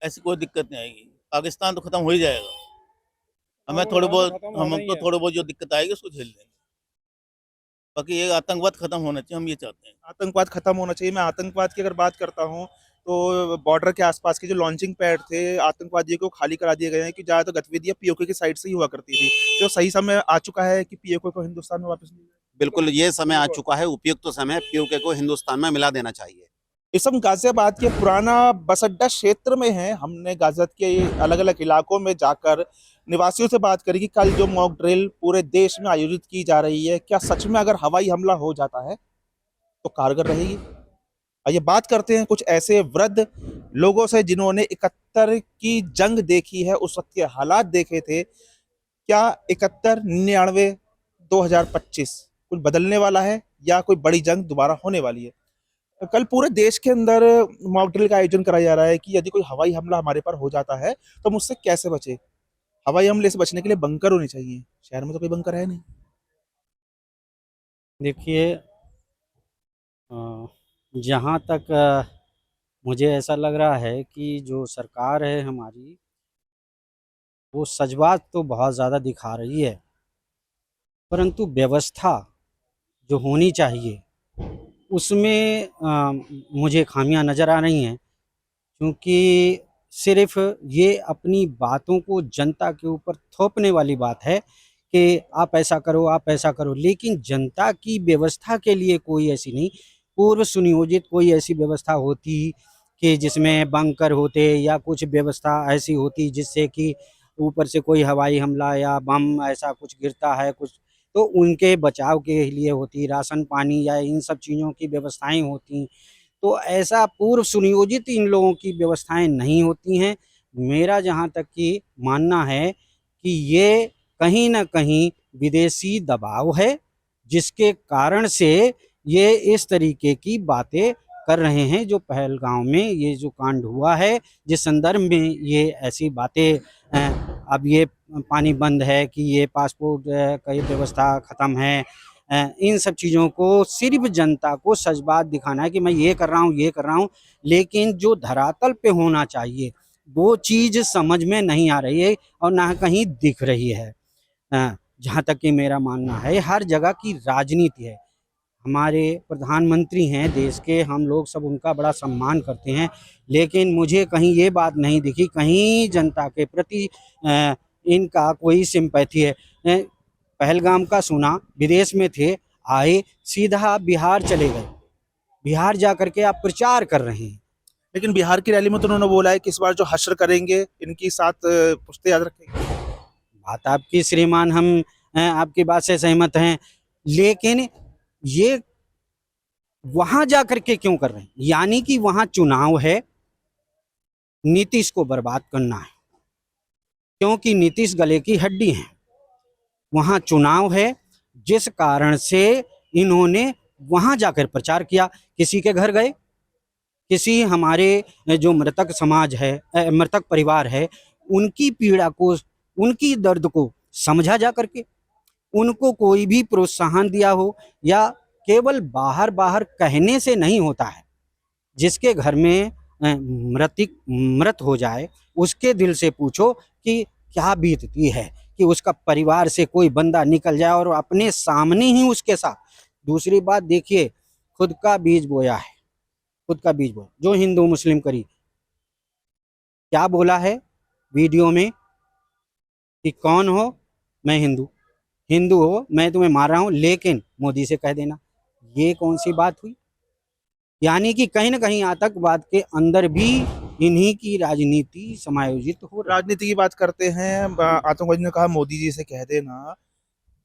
S13: ऐसी कोई दिक्कत नहीं आएगी। पाकिस्तान तो खत्म हो ही जाएगा, हमें थोड़ी बहुत हमको थोड़ी बहुत जो दिक्कत आएगी उसको झेल लेंगे। बाकी ये आतंकवाद खत्म होना चाहिए, हम ये चाहते हैं।
S12: आतंकवाद खत्म होना चाहिए। मैं आतंकवाद की अगर बात करता हूँ तो बॉर्डर के आसपास के जो लॉन्चिंग पैड थे आतंकवादियों को खाली करा दिए गए हैं कि ज्यादातर गतिविधियां पीओके की साइड से ही हुआ करती थी। तो सही समय आ चुका है कि पीओके को हिंदुस्तान में वापस मिल जाए।
S7: बिल्कुल ये समय आ चुका है, उपयुक्त समय पीओके को हिंदुस्तान में मिला देना चाहिए।
S12: इस समय गाजियाबाद के पुराना बस अड्डा क्षेत्र में है। हमने गाजियाबाद के अलग अलग इलाकों में जाकर निवासियों से बात करी कि कल जो मॉक ड्रिल पूरे देश में आयोजित की जा रही है, क्या सच में अगर हवाई हमला हो जाता है तो कारगर रहेगी? आइए बात करते हैं कुछ ऐसे वृद्ध लोगों से जिन्होंने 71 की जंग देखी है, उस वक्त के हालात देखे थे। क्या 71, 99, 2025 कुछ बदलने वाला है या कोई बड़ी जंग दोबारा होने वाली है? कल पूरे देश के अंदर मॉक ड्रिल का आयोजन कराया जा रहा है कि यदि कोई हवाई हमला हमारे पर हो जाता है तो हम उससे कैसे बचे। हवाई हमले से बचने के लिए बंकर होने चाहिए। शहर में तो कोई बंकर है नहीं।
S11: देखिए, जहाँ तक मुझे ऐसा लग रहा है कि जो सरकार है हमारी, वो सजबाज तो बहुत ज़्यादा दिखा रही है, परंतु व्यवस्था जो होनी चाहिए उसमें मुझे खामियां नज़र आ रही हैं। क्योंकि सिर्फ ये अपनी बातों को जनता के ऊपर थोपने वाली बात है कि आप ऐसा करो, आप ऐसा करो, लेकिन जनता की व्यवस्था के लिए कोई ऐसी नहीं पूर्व सुनियोजित कोई ऐसी व्यवस्था होती कि जिसमें बंकर होते या कुछ व्यवस्था ऐसी होती जिससे कि ऊपर से कोई हवाई हमला या बम ऐसा कुछ गिरता है कुछ, तो उनके बचाव के लिए होती, राशन पानी या इन सब चीज़ों की व्यवस्थाएं होती। तो ऐसा पूर्व सुनियोजित इन लोगों की व्यवस्थाएं नहीं होती हैं। मेरा जहाँ तक कि मानना है कि ये कहीं न कहीं विदेशी दबाव है, जिसके कारण से ये इस तरीके की बातें कर रहे हैं। जो पहलगांव में ये जो कांड हुआ है, जिस संदर्भ में ये ऐसी बातें, अब ये पानी बंद है कि ये पासपोर्ट की व्यवस्था ख़त्म है, इन सब चीज़ों को सिर्फ जनता को सजबाज दिखाना है कि मैं ये कर रहा हूँ, ये कर रहा हूँ, लेकिन जो धरातल पे होना चाहिए वो चीज़ समझ में नहीं आ रही है और ना कहीं दिख रही है। जहाँ तक कि मेरा मानना है, हर जगह की राजनीति है। हमारे प्रधानमंत्री हैं देश के, हम लोग सब उनका बड़ा सम्मान करते हैं, लेकिन मुझे कहीं ये बात नहीं दिखी कहीं जनता के प्रति इनका कोई सिंपैथी है। पहलगाम का सुना, विदेश में थे, आए सीधा बिहार चले गए, बिहार जा कर के आप प्रचार कर रहे हैं।
S12: लेकिन बिहार की रैली में तो उन्होंने बोला है कि इस बार जो हश्र करेंगे इनकी साथ पुश्ते याद रखेंगे।
S11: बात आपकी श्रीमान, हम आपकी बात से सहमत हैं, लेकिन ये वहां जा कर के क्यों कर रहे हैं? यानी कि वहां चुनाव है, नीतीश को बर्बाद करना है, क्योंकि नीतीश गले की हड्डी हैं। वहाँ चुनाव है, जिस कारण से इन्होंने वहाँ जाकर प्रचार किया। किसी के घर गए, किसी हमारे जो मृतक समाज है, मृतक परिवार है, उनकी पीड़ा को, उनकी दर्द को समझा जा करके, उनको कोई भी प्रोत्साहन दिया हो, या केवल बाहर बाहर कहने से नहीं होता है। जिसके घर में मृत हो जाए उसके दिल से पूछो कि क्या बीतती है कि उसका परिवार से कोई बंदा निकल जाए और अपने सामने ही उसके साथ। दूसरी बात देखिए, खुद का बीज बोया है, खुद का बीज बोया। जो हिंदू मुस्लिम करी, क्या बोला है वीडियो में कि कौन हो, मैं हिंदू, हिंदू हो मैं तुम्हें मार रहा हूँ, लेकिन मोदी से कह देना। ये कौन सी बात हुई? यानी कि कहीं ना कहीं आतंकवाद के अंदर भी इन्हीं की राजनीति समायोजित हो।
S12: राजनीति की बात करते हैं, आतंकवादी ने कहा मोदी जी से कह देना।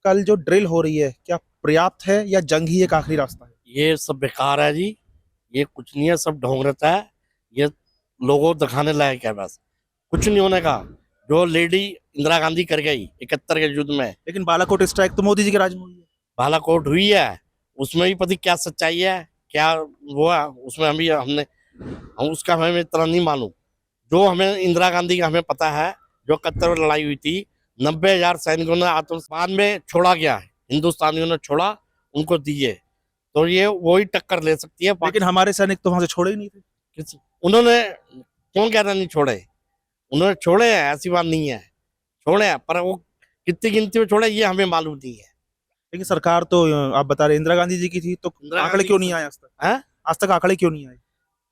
S12: कल जो ड्रिल हो रही है क्या पर्याप्त है या जंग ही एक आखिरी रास्ता है?
S17: ये सब बेकार है जी, ये कुछ नहीं है, सब ढोंग रहता है, ये लोगों दिखाने लायक है बस। कुछ नहीं होने का। जो लेडी इंदिरा गांधी कर गई 71 के युद्ध में।
S12: लेकिन बालाकोट स्ट्राइक तो मोदी जी के राज में हुई है।
S17: बालाकोट हुई है, उसमें भी पता क्या सच्चाई है, क्या वो है उसमें हम उसका हमें इतना नहीं मालूम। जो हमें इंदिरा गांधी का हमें पता है, जो 71 में लड़ाई हुई थी, 90,000 सैनिकों ने आत्मसम्मान में छोड़ा गया, हिंदुस्तानियों ने छोड़ा, उनको दिए, तो ये वही टक्कर ले सकती है।
S12: लेकिन हमारे सैनिक तो वहां से छोड़े ही नहीं थे।
S17: उन्होंने क्यों कहना नहीं छोड़े, उन्होंने छोड़े हैं, ऐसी बात नहीं है, छोड़े हैं, पर वो कितनी गिनती में छोड़े ये हमें मालूम नहीं है।
S12: लेकिन सरकार तो आप बता रहे इंदिरा गांधी जी की थी, तो आंकड़े क्यों नहीं आए आज तक? आज तक आंकड़े क्यों नहीं आए?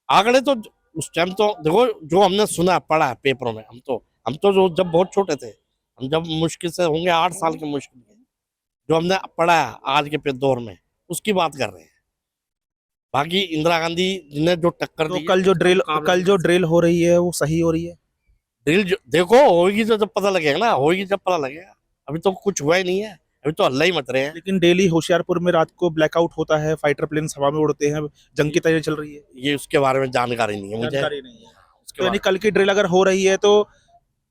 S17: आंकड़े तो उस टाइम तो देखो, जो हमने सुना पढ़ा है पेपरों में, हम तो जो जब बहुत छोटे थे, हम जब मुश्किल से होंगे 8 साल के मुश्किल में, जो हमने पढ़ा है आज के दौर में, उसकी बात कर रहे हैं। बाकी इंदिरा गांधी ने जो टक्कर दी,
S12: कल जो ड्रिल हो रही है वो सही हो रही है?
S17: ड्रिल देखो होगी तो जब पता लगेगा ना, होगी जब पता लगेगा। अभी तो कुछ हुआ ही नहीं है, अभी तो हल्ला ही मच रहे हैं।
S12: लेकिन दिल्ली होशियारपुर में रात को ब्लैकआउट होता है, फाइटर प्लेन हवा में उड़ते हैं, जंग की तैयारी चल रही है।
S17: ये उसके बारे में जानकारी नहीं है मुझे।
S12: जानकारी नहीं है। तो यानी कल की ड्रिल अगर हो रही है तो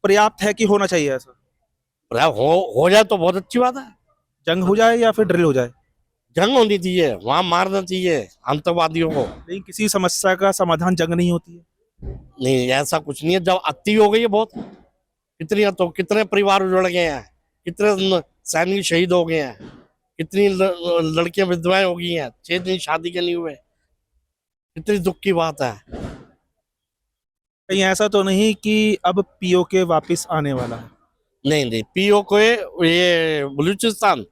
S12: पर्याप्त है कि होना चाहिए ऐसा?
S17: हो जाए तो बहुत अच्छी बात है।
S12: जंग हो जाए या फिर ड्रिल हो जाए?
S17: जंग होनी चाहिए, वहां मारना चाहिए आतंकवादियों को।
S12: लेकिन किसी समस्या का समाधान जंग नहीं होती है।
S17: नहीं, ऐसा कुछ नहीं है। जब अति हो गई है बहुत, कितने परिवार उजड़ गए हैं, कितने सैनिक शहीद हो गए हैं, कितनी लड़कियां विधवाएं हो गई हैं, 6 दिन शादी के नहीं हुए, कितनी दुख की बात है।
S12: कहीं ऐसा तो नहीं कि अब पीओके वापस आने वाला है?
S17: नहीं, पीओके ये बलूचिस्तान,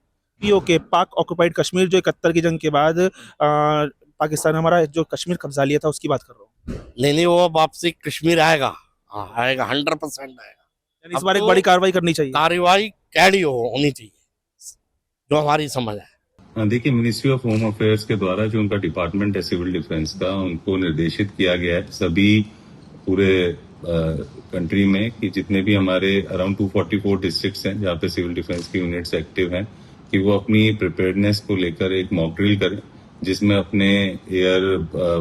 S12: पीओके पाक ऑक्युपाइड कश्मीर, जो 71 की जंग के बाद पाकिस्तान हमारा जो कश्मीर कब्जा लिया था उसकी बात कर रहा हूँ।
S17: नहीं, वो वापसी कश्मीर आएगा, आएगा 100% आएगा।
S12: इस बार एक बड़ी कार्रवाई करनी चाहिए।
S17: कार्रवाई कैडी होनी चाहिए, जो हमारी समझ है।
S18: देखिए, मिनिस्ट्री ऑफ होम अफेयर्स के द्वारा जो उनका डिपार्टमेंट है सिविल डिफेंस का, उनको निर्देशित किया गया है सभी पूरे कंट्री में कि जितने भी हमारे अराउंड 244 डिस्ट्रिक्ट्स हैं जहाँ पे सिविल डिफेंस की यूनिट्स एक्टिव हैं, कि वो अपनी प्रिपेयर्डनेस को लेकर एक मॉक ड्रिल करें, जिसमें अपने एयर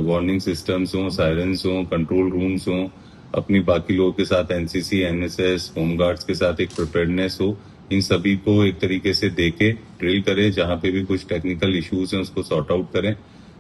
S18: वार्निंग सिस्टम्स हों, सायरन्स हों, कंट्रोल रूम्स हों, अपनी बाकी लोगों के साथ एनसीसी, एनएसएस, होमगार्ड्स के साथ एक प्रिपेयर्डनेस हो, इन सभी को एक तरीके से देके ड्रिल करें। जहां पे भी कुछ टेक्निकल इश्यूज हैं उसको सॉर्ट आउट करें।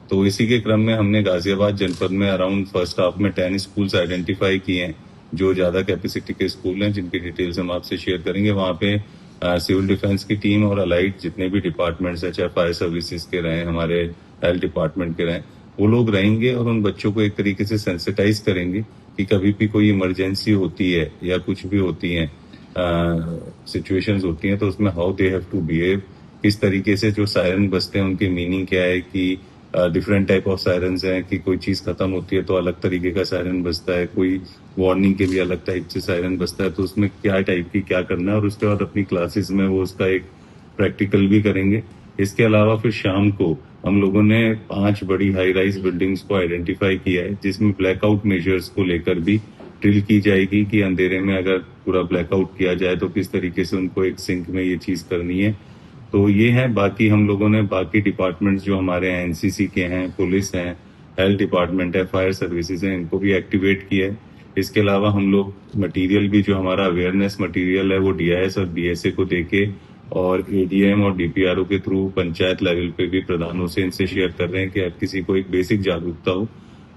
S18: तो इसी के क्रम में हमने गाजियाबाद जनपद में अराउंड फर्स्ट हाफ में 10 स्कूल्स आइडेंटिफाई किए हैं, जो ज्यादा कैपेसिटी के स्कूल हैं, जिनकी डिटेल्स हम आपसे शेयर करेंगे। वहां पे सिविल डिफेंस की टीम और अलाइड जितने भी डिपार्टमेंट्स हैं, चाहे फायर सर्विसेज के रहें, हमारे हेल्थ डिपार्टमेंट के रहें, वो लोग रहेंगे और उन बच्चों को एक तरीके से सेंसिटाइज करेंगे कि कभी भी कोई इमरजेंसी होती है या कुछ भी होती है, सिचुएशंस होती हैं, तो उसमें how they have to behave, किस तरीके से जो सायरन बजते हैं उनकी मीनिंग क्या है, कि डिफरेंट टाइप ऑफ सायरन्स हैं, कि कोई चीज खत्म होती है तो अलग तरीके का सायरन बजता है, कोई वार्निंग के लिए अलग टाइप से सायरन बजता है, तो उसमें क्या टाइप की क्या करना है, और उसके बाद अपनी क्लासेस में वो उसका एक प्रैक्टिकल भी करेंगे। इसके अलावा फिर शाम को हम लोगों ने 5 बड़ी हाई राइज बिल्डिंग्स को आइडेंटिफाई किया है, जिसमें ब्लैकआउट मेजर्स को लेकर भी ड्रिल की जाएगी कि अंधेरे में अगर पूरा ब्लैकआउट किया जाए तो किस तरीके से उनको एक सिंक में ये चीज करनी है। तो ये है। बाकी हम लोगों ने बाकी डिपार्टमेंट्स जो हमारे हैं, एनसीसी के हैं, पुलिस हैं, हेल्थ डिपार्टमेंट है, फायर सर्विसेज हैं, इनको भी एक्टिवेट किया है। इसके अलावा हम लोग मटेरियल भी, जो हमारा अवेयरनेस मटेरियल है, वो डीआईएस और बीएसए को देके और एडीएम और डीपीआरओ के थ्रू पंचायत लेवल पे भी प्रधानों से इनसे शेयर कर रहे हैं कि अब किसी को एक बेसिक जागरूकता हो।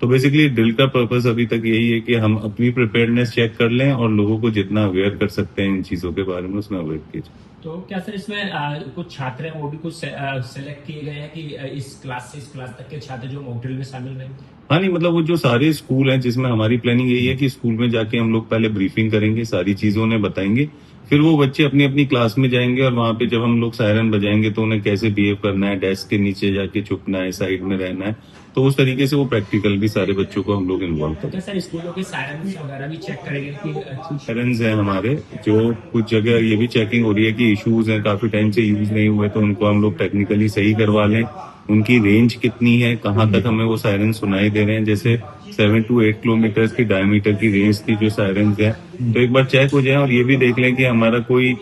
S18: तो बेसिकली ड्रिल का पर्पस अभी तक यही है कि हम अपनी प्रिपेयर्डनेस चेक कर लें और लोगों को जितना अवेयर कर सकते हैं इन चीजों के बारे में, उसमें अवेयर कीजिए।
S19: तो क्या सर इसमें कुछ छात्र हैं वो भी कुछ सेलेक्ट किए गए हैं कि इस क्लास से इस क्लास तक के छात्र जो मॉक ड्रिल में शामिल रहेंगे?
S18: हाँ, नहीं मतलब वो जो सारे स्कूल हैं, जिसमें हमारी प्लानिंग यही है कि स्कूल में जाके हम लोग पहले ब्रीफिंग करेंगे, सारी चीजों उन्हें बताएंगे, फिर वो बच्चे अपनी अपनी क्लास में जाएंगे और वहां पे जब हम लोग सायरन बजाएंगे तो उन्हें कैसे बिहेव करना है, डेस्क के नीचे जाके छुपना है, साइड में रहना है, तो उस तरीके से वो प्रैक्टिकल भी सारे बच्चों को हम लोग इन्वॉल्व करते हैं।
S19: सर स्कूलों के सायरन वगैरह भी चेक करेंगे कि
S18: सायरन्स हैं हमारे, जो कुछ जगह ये भी चेकिंग हो रही है कि इश्यूज हैं, काफी टाइम से यूज नहीं हुए, तो उनको हम लोग टेक्निकली सही करवा लें, उनकी रेंज कितनी है, कहाँ तक हमें वो सायरन सुनाई दे रहे हैं। जैसे 7 to 8 किलोमीटर की डायमीटर की रेंज की जो सायरन्स है, तो एक बार चेक हो जाए और ये भी देख लें कि हमारा कोई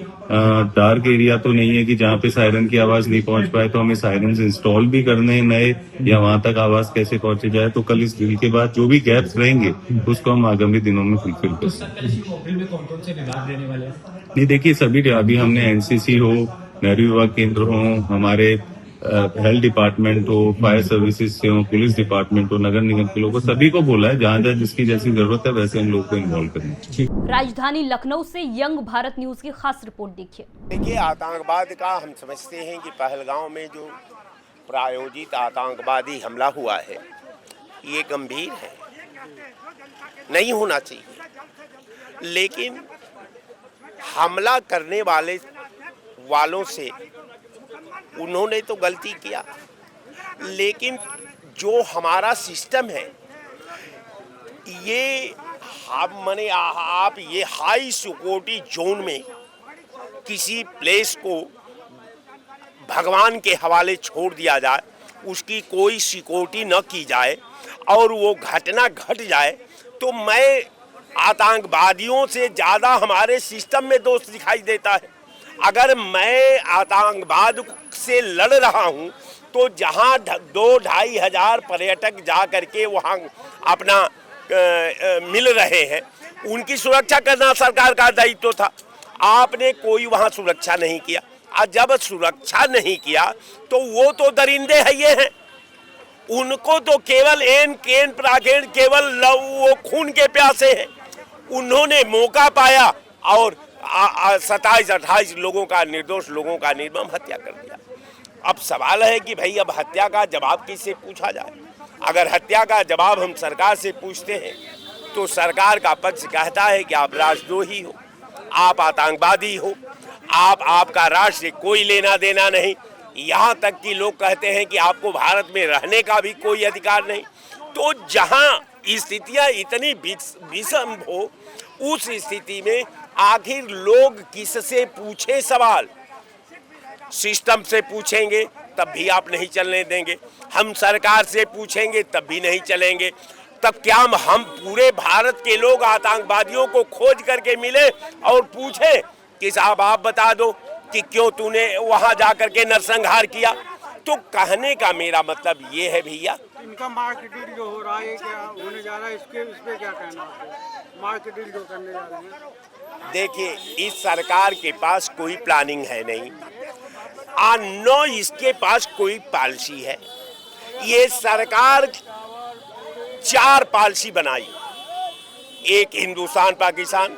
S18: डार्क एरिया तो नहीं है कि जहाँ पे सायरन की आवाज नहीं पहुंच पाए, तो हमें सायरन्स इंस्टॉल भी करने हैं नए, या वहां तक आवाज कैसे पहुंचे जाए। तो कल इस बिल के बाद जो भी गैप्स रहेंगे उसको हम आगामी दिनों में फुलफिल करेंगे।
S19: कौन से विभाग रहने वाले हैं?
S18: नहीं, देखिए सभी अभी हमने एनसीसी हो, नेहरू युवा केंद्र हो, हमारे हेल्थ डिपार्टमेंट हो, फायर सर्विसेज से हो, पुलिस डिपार्टमेंट हो, नगर निगम के लोगों, सभी को बोला है जहाँ जहाँ जिसकी जैसी जरूरत है वैसे हम लोग को इन्वॉल्व करेंगे।
S1: राजधानी लखनऊ से यंग भारत न्यूज की खास रिपोर्ट देखिए।
S3: देखिए, आतंकवाद का हम समझते हैं कि पहलगांव में जो प्रायोजित आतंकवादी हमला हुआ है ये गंभीर है, नहीं होना चाहिए, लेकिन हमला करने वालों से उन्होंने तो गलती किया, लेकिन जो हमारा सिस्टम है ये आप ये हाई सिक्योरिटी जोन में किसी प्लेस को भगवान के हवाले छोड़ दिया जाए, उसकी कोई सिक्योरिटी न की जाए और वो घटना घट जाए, तो मैं आतंकवादियों से ज़्यादा हमारे सिस्टम में दोष दिखाई देता है। अगर मैं आतंकवाद से लड़ रहा हूं तो जहां 2-2.5 हजार पर्यटक जा करके वहां अपना मिल रहे हैं, उनकी सुरक्षा करना सरकार का दायित्व था। आपने कोई वहां सुरक्षा नहीं किया, और जब सुरक्षा नहीं किया तो वो तो दरिंदे है ये हैं, उनको तो केवल प्राकेण केवल वो खून के प्यासे हैं। उन्होंने मौका पाया और 27-28 लोगों का, निर्दोष लोगों का निर्मम हत्या कर दिया। अब सवाल है कि भाई अब हत्या का जवाब किससे पूछा जाए? अगर हत्या का जवाब हम सरकार से पूछते हैं तो सरकार का पक्ष कहता है कि आप राष्ट्रद्रोही हो, आप आतंकवादी हो, आपका राष्ट्र से कोई लेना देना नहीं। यहाँ तक कि लोग कहते हैं कि आपको भारत में रहने का भी कोई अधिकार नहीं। तो जहाँ स्थितियाँ इतनी विषम हो, उस स्थिति में आखिर लोग किससे पूछे सवाल? सिस्टम से पूछेंगे तब भी आप नहीं चलने देंगे, हम सरकार से पूछेंगे तब भी नहीं चलेंगे। तब क्या हम पूरे भारत के लोग आतंकवादियों को खोज करके मिले और पूछे कि साहब आप बता दो कि क्यों तूने वहां जाकर के नरसंहार किया? तो कहने का मेरा मतलब ये है भैया,
S20: इनका मार्केटिंग जो हो रहा है, क्या होने जा रहा है, इस पे क्या कहना है? मार्केटिंग जो करने जा रहे हैं,
S3: देखिए इस सरकार के पास कोई प्लानिंग है नहीं, न इसके पास कोई पॉलिसी है। ये सरकार 4 पॉलिसी बनाई, एक हिंदुस्तान पाकिस्तान,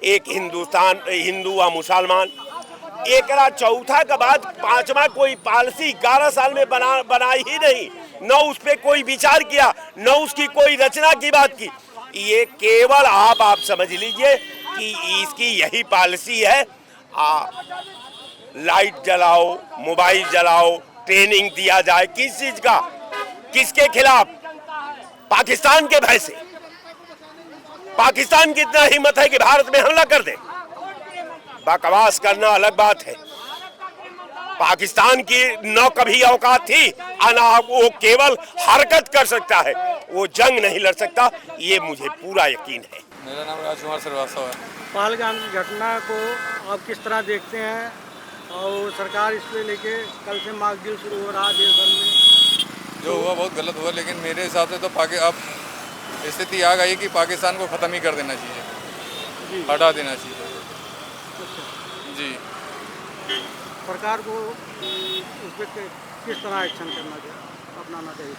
S3: एक हिंदुस्तान हिंदू व मुसलमान, एक चौथा के बाद 5वां कोई पॉलिसी 11 साल में बनाई ही नहीं, न उस पर कोई विचार किया, न उसकी कोई रचना की बात की। ये केवल आप समझ लीजिए कि इसकी यही पॉलिसी है, लाइट जलाओ, मोबाइल जलाओ, ट्रेनिंग दिया जाए, किस चीज का, किसके खिलाफ? पाकिस्तान के भय से। पाकिस्तान की इतना हिम्मत है कि भारत में हमला कर दे? बकवास करना अलग बात है। पाकिस्तान की न कभी औकात थी, ना वो केवल हरकत कर सकता है, वो जंग नहीं लड़ सकता, ये मुझे पूरा यकीन है।
S21: मेरा नाम राजकुमार श्रीवास्तव है।
S20: पहलगाम की घटना को आप किस तरह देखते हैं, और सरकार इस पे लेके कल से मॉक ड्रिल शुरू हो रहा है देश भर में?
S21: जो हुआ बहुत गलत हुआ, लेकिन मेरे हिसाब से तो अब स्थिति आ गई कि पाकिस्तान को ख़त्म ही कर देना चाहिए, हटा देना चाहिए जी।
S20: सरकार को उस पर किस तरह एक्शन अपनाना चाहिए?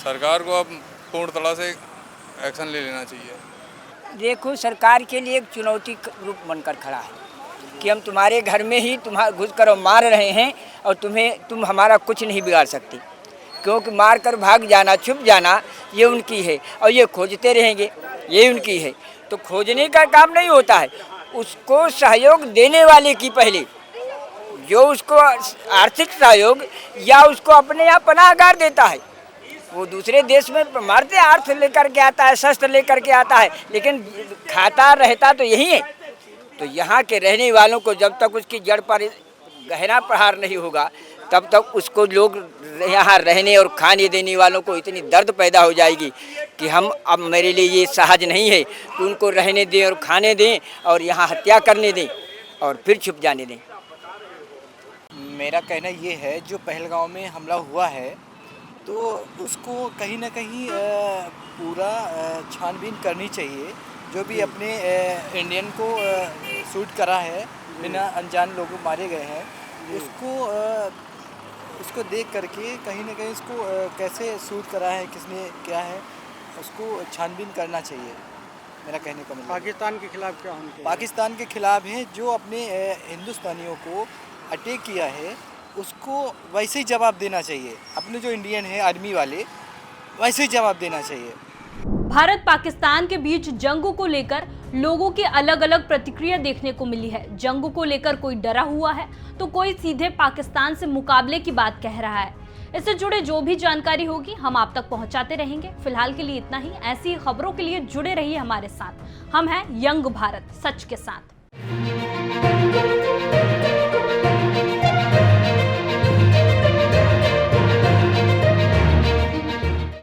S21: सरकार को अब पूर्ण तरह से एक्शन ले लेना चाहिए।
S22: देखो, सरकार के लिए एक चुनौती रूप बनकर खड़ा है कि हम तुम्हारे घर में ही घुस कर मार रहे हैं और तुम हमारा कुछ नहीं बिगाड़ सकती, क्योंकि मार कर भाग जाना, छुप जाना ये उनकी है और ये खोजते रहेंगे, ये उनकी है। तो खोजने का काम नहीं होता है, उसको सहयोग देने वाले की पहले, जो उसको आर्थिक सहयोग या उसको अपने यहाँ पनाहगार देता है, वो दूसरे देश में मारते अर्थ लेकर के आता है, शस्त्र लेकर के आता है, लेकिन खाता रहता तो यही है। तो यहाँ के रहने वालों को जब तक उसकी जड़ पर गहरा प्रहार नहीं होगा, तब तक उसको लोग यहाँ रहने और खाने देने वालों को इतनी दर्द पैदा हो जाएगी कि हम अब मेरे लिए ये सहज नहीं है कि उनको रहने दें और खाने दें और यहाँ हत्या करने दें और फिर छुप जाने दें।
S4: मेरा कहना ये है, जो पहलगांव में हमला हुआ है तो उसको कहीं ना कहीं पूरा छानबीन करनी चाहिए। जो भी अपने इंडियन को शूट करा है, बिना अनजान लोगों मारे गए हैं, उसको देख करके कहीं ना कहीं उसको कैसे शूट करा है, किसने क्या है, उसको छानबीन करना चाहिए। मेरा कहने का मतलब
S20: पाकिस्तान के खिलाफ क्या होना चाहिए?
S4: पाकिस्तान के खिलाफ है, जो अपने हिंदुस्तानियों को अटैक किया है उसको वैसे ही जवाब देना चाहिए। अपने जो इंडियन है आर्मी वाले, वैसे ही जवाब देना चाहिए।
S1: भारत पाकिस्तान के बीच जंग को लेकर लोगों की अलग अलग प्रतिक्रिया देखने को मिली है। जंग को लेकर कोई डरा हुआ है तो कोई सीधे पाकिस्तान से मुकाबले की बात कह रहा है। इससे जुड़े जो भी जानकारी होगी हम आप तक पहुंचाते रहेंगे। फिलहाल के लिए इतना ही। ऐसी खबरों के लिए जुड़े रहिए हमारे साथ। हम हैं यंग भारत, सच के साथ।